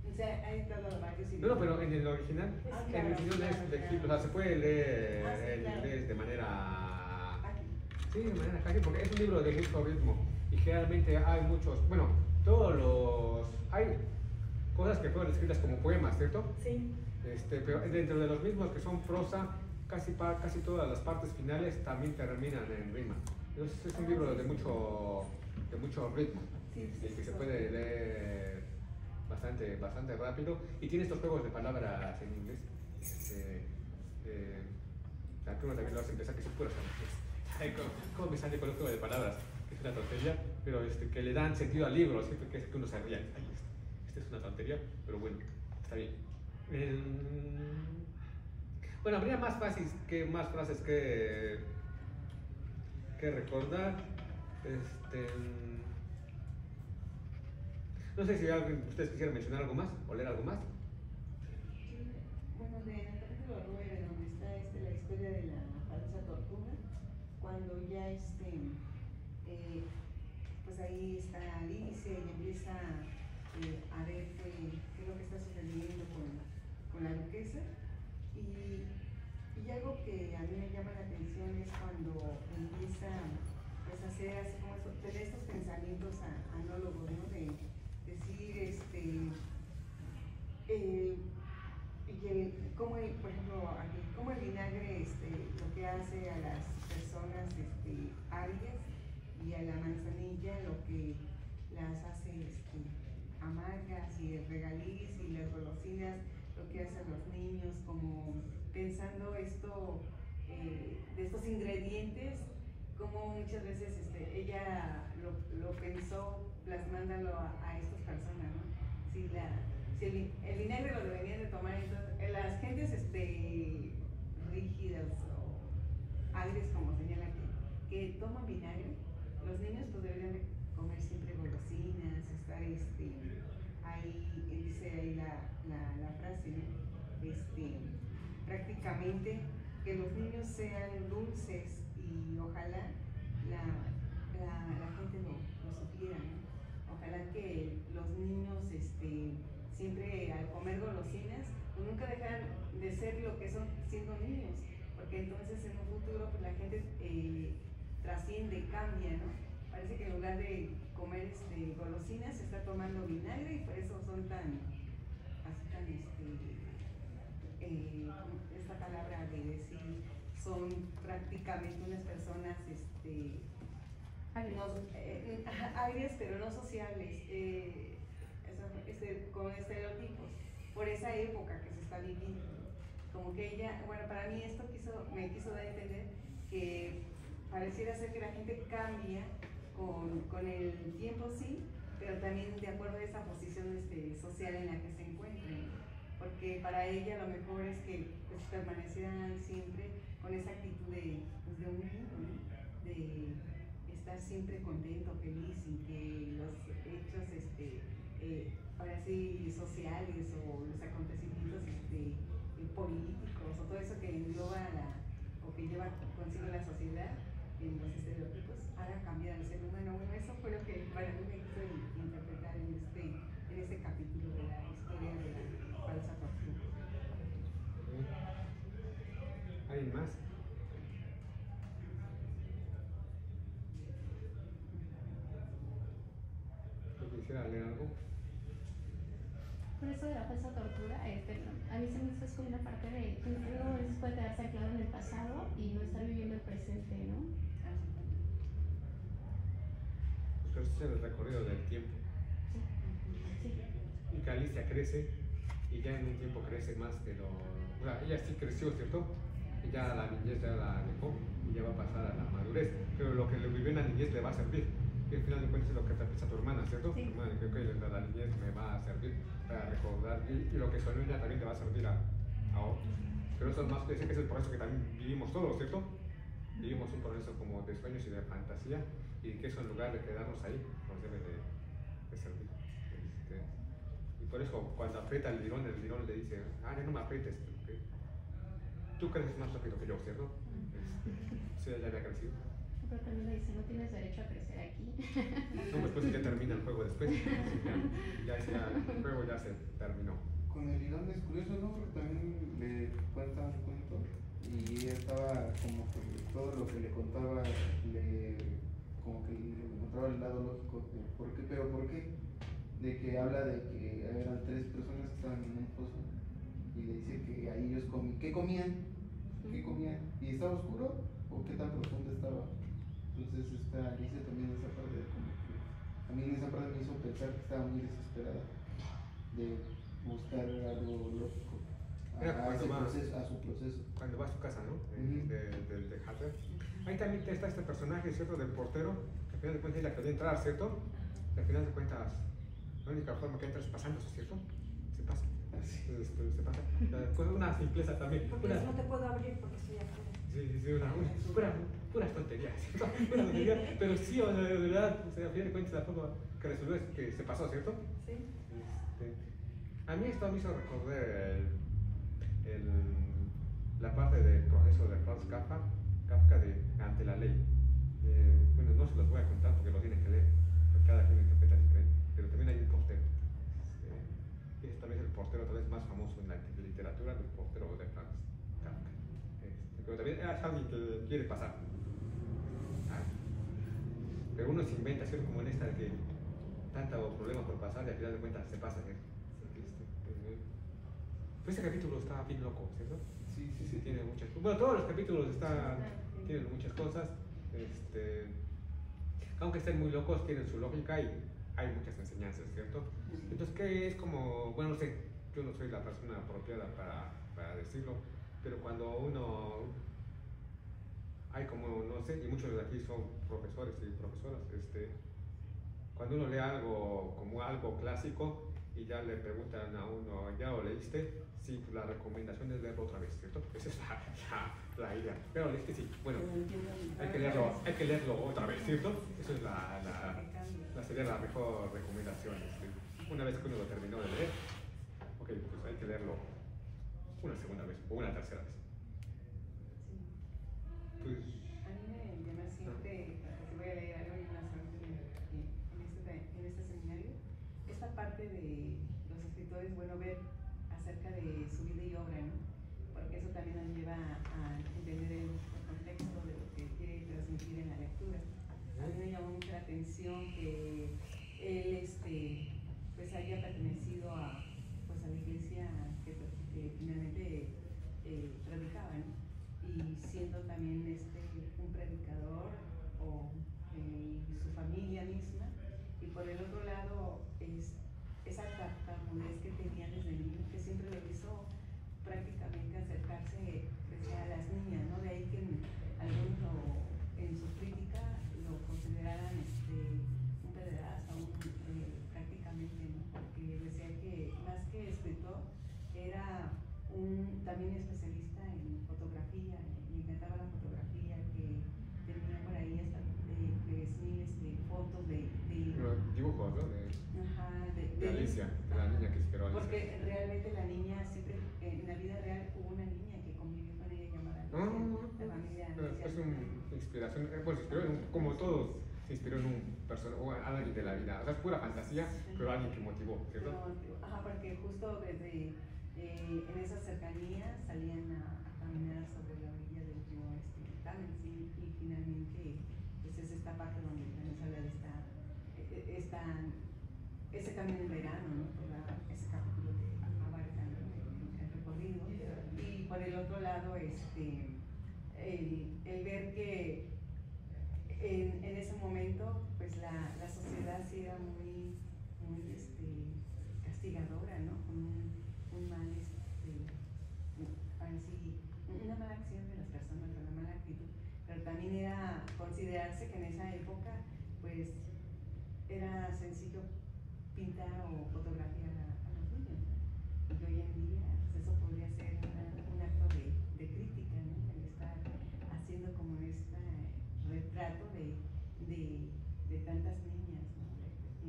O sea, ha entrado varios. No, pero en el original, en mi opinión es flexible, o sea, se puede leer en inglés de manera... Sí, de manera fácil, porque es un libro de mucho ritmo y generalmente hay muchos, hay cosas que fueron escritas como poemas, ¿cierto? Sí. Pero dentro de los mismos que son prosa, casi todas las partes finales también terminan en rima. Entonces es un libro de mucho ritmo, que se puede leer bastante rápido y tiene estos juegos de palabras en inglés. La pluma también lo hace empezar que son puras palabras. ¿Cómo me sale con el juego de palabras? Es una tontería, pero que le dan sentido al libro, ¿sí? Porque es que uno se ríe. Esta es una tontería, pero bueno, está bien. Bueno, habría más frases que recordar. No sé si ustedes quisieran mencionar algo más o leer algo más. Bueno, en el capítulo 9, donde está la historia de la falsa tortuga, cuando ya pues ahí está Alicia y empieza a ver qué es lo que está sucediendo con la duquesa. Y algo que a mí me llama la atención es cuando empieza pues, a hacer así como tener estos pensamientos anólogos, ¿no? De decir, como por ejemplo, aquí, como el vinagre lo que hace a las personas áridas y a la manzanilla lo que las hace amargas, y el regaliz y las golosinas lo que hacen los niños, como pensando esto de estos ingredientes, como muchas veces ella lo pensó plasmándolo a estas personas, ¿no? Si el vinagre lo deberían de tomar, entonces las gentes rígidas o agrias, como señala que toman vinagre, los niños pues deberían de comer siempre golosinas, estar ahí, dice ahí la frase, ¿no? Prácticamente que los niños sean dulces, y ojalá la gente lo supiera, ¿no? Ojalá que los niños siempre al comer golosinas pues nunca dejaran de ser lo que son siendo niños, porque entonces en un futuro pues la gente trasciende, cambia, ¿no? Parece que en lugar de comer golosinas se está tomando vinagre, y por eso son esta palabra de decir, son prácticamente unas personas agrias, pero no sociables, con estereotipos, por esa época que se está viviendo. Como que ella, bueno, para mí esto me quiso dar a entender que pareciera ser que la gente cambia con el tiempo, sí, pero también de acuerdo a esa posición social en la que se encuentren, porque para ella lo mejor es que pues, permanecieran siempre con esa actitud de un niño, ¿no? De estar siempre contento, feliz, sin que los hechos ahora sí sociales o los acontecimientos políticos o todo eso que engloba o que lleva consigo la sociedad en los estereotipos haga cambiar al ser humano. Bueno, eso fue lo que para mí me hizo interpretar en este capítulo de la historia de la falsa tortuga. ¿Alguien más? ¿Yo quisiera leer algo? Por eso de la falsa tortura, a mí se me hizo como una parte de que uno a veces puede quedarse anclado en el pasado y no estar viviendo el presente, ¿no? Pues ese es el recorrido del tiempo. Sí. Y que Alicia crece, y ya en un tiempo crece más que lo... O sea, ella sí creció, ¿cierto? Y ya la niñez ya la dejó, y ya va a pasar a la madurez. Pero lo que le vivió en la niñez le va a servir. Y al final de cuentas es lo que te piensa tu hermana, ¿cierto? Sí. Tu hermana, creo que la niñez me va a servir para recordar, y lo que soñó ella también te va a servir a otros. Pero eso es más que decir que es el proceso que también vivimos todos, ¿cierto? Vivimos un proceso como de sueños y de fantasía, y que eso en lugar de quedarnos ahí, nos debe de servir. Y por eso cuando aprieta el lirón le dice, ya no me aprietes, porque tú creces más rápido que yo, ¿cierto? Sí, ya había crecido. Pero también le dice, no tienes derecho a crecer aquí. No, después ya termina el juego después. Ya el juego ya se terminó. Con el Irán es curioso, ¿no? Porque también le cuenta un cuento y ella estaba como que todo lo que le contaba como que le encontraba el lado lógico de por qué, pero por qué, de que habla de que eran 3 personas que estaban en un pozo y le dice que ahí ellos ¿qué comían? ¿Y estaba oscuro o qué tan profundo estaba? Entonces Alicia también esa parte como que a mí en esa parte me hizo pensar que estaba muy desesperada de buscar algo lógico a su proceso. Cuando va a su casa, ¿no? De Hatter. Ahí también está este personaje, ¿cierto? Del portero, que al final de cuentas es la que quería entrar, ¿cierto? Y al final de cuentas, la única forma que entra es pasándose, ¿cierto? Se pasa. Se pasa. Con una simpleza también. Porque no te puedo abrir porque estoy afuera. Sí, puras tonterías. Puras tonterías. Pero sí, o sea, de verdad, o sea, a fin de cuentas, la forma que resolvió es que se pasó, ¿cierto? Sí. A mí esto me hizo recordar la parte del proceso de Franz Kafka de Ante la Ley. Bueno, no se los voy a contar porque lo tienen que leer, porque cada quien interpreta diferente, pero también hay un portero. Ese también es el portero tal vez más famoso en la literatura, el portero de Franz Kafka. Pero también es alguien que quiere pasar. Pero uno se inventa, ¿cierto? Como en esta de que tanto problema por pasar y al final de cuentas se pasa, ¿cierto? Pero este capítulo está bien loco, ¿cierto? Sí, tiene muchas cosas. Bueno, todos los capítulos tienen muchas cosas. Aunque estén muy locos, tienen su lógica y hay muchas enseñanzas, ¿cierto? Entonces, ¿qué es como? Bueno, no sé, yo no soy la persona apropiada para decirlo, pero cuando uno. Hay como, no sé, y muchos de aquí son profesores y profesoras, cuando uno lee algo como algo clásico y ya le preguntan a uno, ¿ya lo leíste? Sí, pues la recomendación es leerlo otra vez, ¿cierto? Esa es la idea. ¿Ya lo leíste? Sí. Bueno, hay que leerlo otra vez, ¿cierto? Esa es sería la mejor recomendación. Una vez que uno lo terminó de leer, ok, pues hay que leerlo una segunda vez o una tercera vez. Pues, a mí me llama siempre, si voy a leer algo y más en este seminario, esta parte de los escritores, bueno, ver acerca de su vida y obra, ¿no? Porque eso también nos lleva a entender el contexto de lo que quiere transmitir en la lectura. A mí me llamó mucho la atención que él pues haya pertenecido a la iglesia que finalmente predicaba, ¿no? Y siendo también un predicador o su familia misma, y por el otro lado esa tartamudez que tenía desde niño, que siempre lo hizo prácticamente acercarse a las niñas, ¿no? De ahí que algunos en su crítica lo consideraran un pederasta, prácticamente, ¿no? Porque decía que más que escritor era también especialista en fotografía, le encantaba la fotografía, que tenía por ahí hasta 3,000 fotos de dibujos, ¿no? De Alicia, de la niña que esperó a Alicia. Porque realmente la niña siempre, en la vida real hubo una niña que convivió con ella llamada Alicia, la familia Alicia. Es una inspiración, pues se inspiró como todos, se inspiró en un personaje o alguien de la vida, o sea, es pura fantasía, pero alguien que motivó, ¿cierto? Porque justo desde en esas cercanías salían a caminar sobre la orilla del río Támesis y finalmente pues es esta parte donde también se habla de ese camino en verano, ¿no? Ese capítulo que abarca, ¿no? el recorrido, y por el otro lado el ver que en ese momento pues la sociedad sí era muy castigadora, ¿no? Con un mal una mala acción de las personas, una mala actitud, pero también era considerarse que en esa época pues era sencillo pintar o fotografiar a los niños, ¿no? Y hoy en día pues eso podría ser un acto de crítica, ¿no? El estar haciendo como retrato de tantas niñas, ¿no?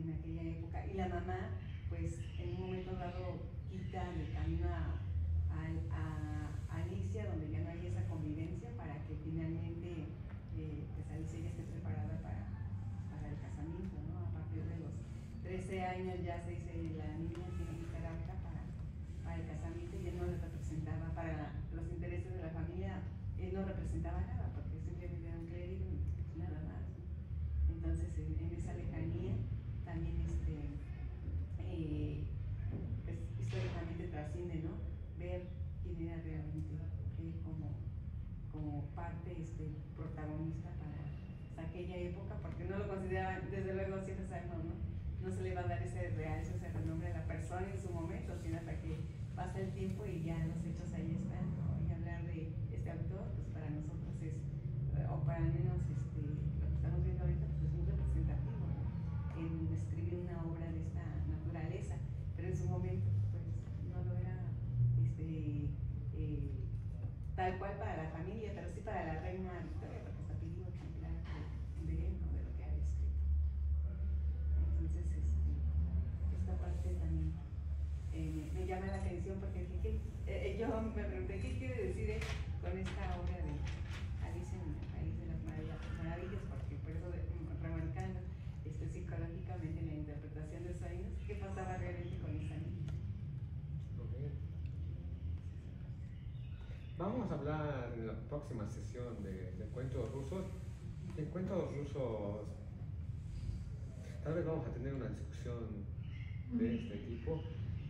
En aquella época, y la mamá pues en un momento dado quita del camino a Alicia, donde ya no hay esa convivencia, para que finalmente pues Alicia ya esté preparada para el casamiento, ¿no? A partir de los 13 años ya se dice la niña tiene que estar apta para el casamiento, y él no le representaba, para los intereses de la familia, él no representaba nada, porque simplemente era un clérigo y nada más, ¿no? Entonces en esa lejanía también pues, históricamente trasciende, ¿no? Ver quién era realmente él como parte protagonista para aquella época, porque no lo consideraban, desde luego siempre sabemos, no se le va a dar ese realce, ese renombre a la persona en su momento, sino hasta que pasa el tiempo y ya los hechos ahí están, ¿no? Y hablar de este autor, pues para nosotros o para al menos lo que estamos viendo ahorita, pues es muy representativo, ¿no? En escribir una obra de esta naturaleza, pero en su momento pues no lo era tal cual para la familia, pero sí para la reina Victoria, porque está pidiendo ejemplar de él, ¿no? De lo que había escrito. Entonces, esta parte también me llama la atención porque yo me pregunté qué quiere decir él con esta obra de Alicia en el País de las Maravillas, porque por eso remarcando psicológicamente la interpretación de sueños, qué pasaba realmente con esa niña. Okay. Vamos a hablar en la próxima sesión de cuentos rusos. En cuentos rusos tal vez vamos a tener una discusión de este tipo,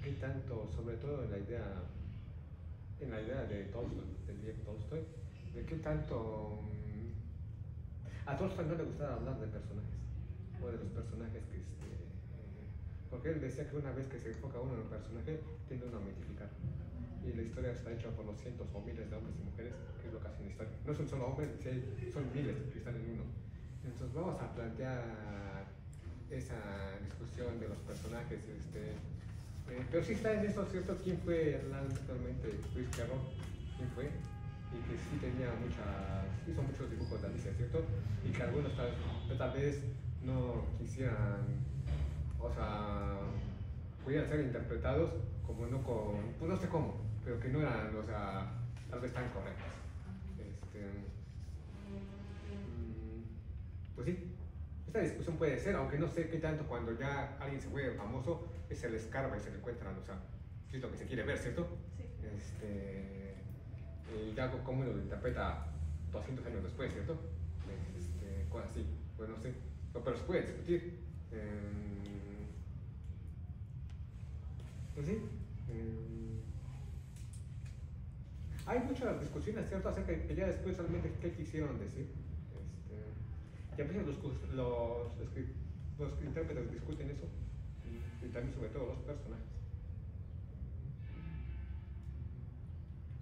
qué tanto, sobre todo en la idea de Tolstoy, del viejo Tolstoy, de qué tanto a Tolstoy no le gustaba hablar de personajes, o de los personajes que porque él decía que una vez que se enfoca uno en un personaje, tiende uno a mitificar. Y la historia está hecha por los cientos o miles de hombres y mujeres, que es lo que hace una historia. No es un solo hombre, son miles que están en uno. Entonces vamos a plantear esa discusión de los personajes. Pero sí está en eso, ¿cierto? ¿Quién fue realmente Luis Perrón? ¿Quién fue? Y que sí hizo muchos dibujos de Alicia, ¿cierto? Y que algunos tal vez no quisieran, o sea, pudieran ser interpretados como no con, pues no sé cómo, pero que no eran, o sea, tal vez tan correctos. Pues sí, esta discusión puede ser, aunque no sé qué tanto cuando ya alguien se vuelve famoso, se le escarba y se le encuentran, o sea, es lo que se quiere ver, ¿cierto? Sí. Y ya como uno lo interpreta 200 años después, ¿cierto? Cosas así, pues no sé, pero se puede discutir. Pues sí. Hay muchas discusiones, ¿cierto? Acerca de que ya después realmente qué quisieron decir. Y a veces los intérpretes discuten eso, y también sobre todo los personajes.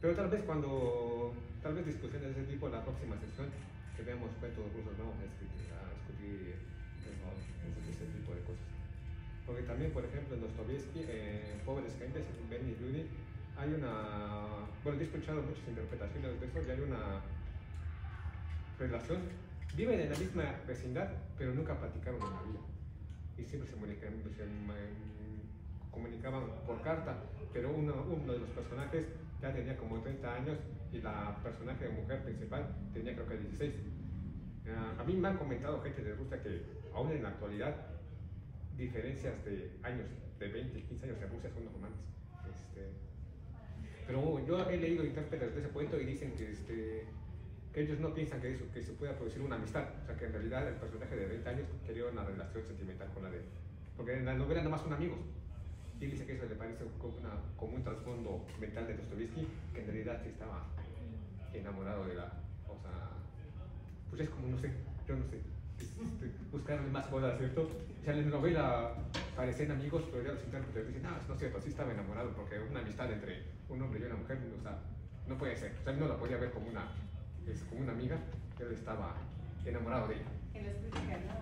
Pero tal vez discusiones de ese tipo, la próxima sesión, que veamos cuentos rusos, vamos a discutir ese tipo de cosas. Porque también, por ejemplo, en Dostoyevsky, Pobres Gentes, en Ben y Rudy, hay una... Bueno, he escuchado muchas interpretaciones de eso y hay una relación. Viven en la misma vecindad, pero nunca platicaron en la vida. Y siempre se comunicaban por carta, pero uno de los personajes ya tenía como 30 años y la personaje de mujer principal tenía creo que 16. A mí me han comentado gente de Rusia que aún en la actualidad diferencias de años, de 20, 15 años en Rusia son normales. Pero yo he leído intérpretes de ese cuento y dicen que ellos no piensan que se pueda producir una amistad, o sea que en realidad el personaje de 20 años quería una relación sentimental con la de él, porque en la novela nada más son amigos. Y él dice que eso le parece como un trasfondo mental de Dostoyevsky, que en realidad sí estaba enamorado de la, o sea, pues es como, no sé, yo no sé, buscarle más cosas, ¿cierto? O sea, en la novela parecen amigos, pero ya los intérpretes dicen, no, no es cierto, sí estaba enamorado, porque una amistad entre un hombre y una mujer, o sea, no puede ser, o sea, él no la podía ver como una amiga, él estaba enamorado de ella. En las críticas, ¿no?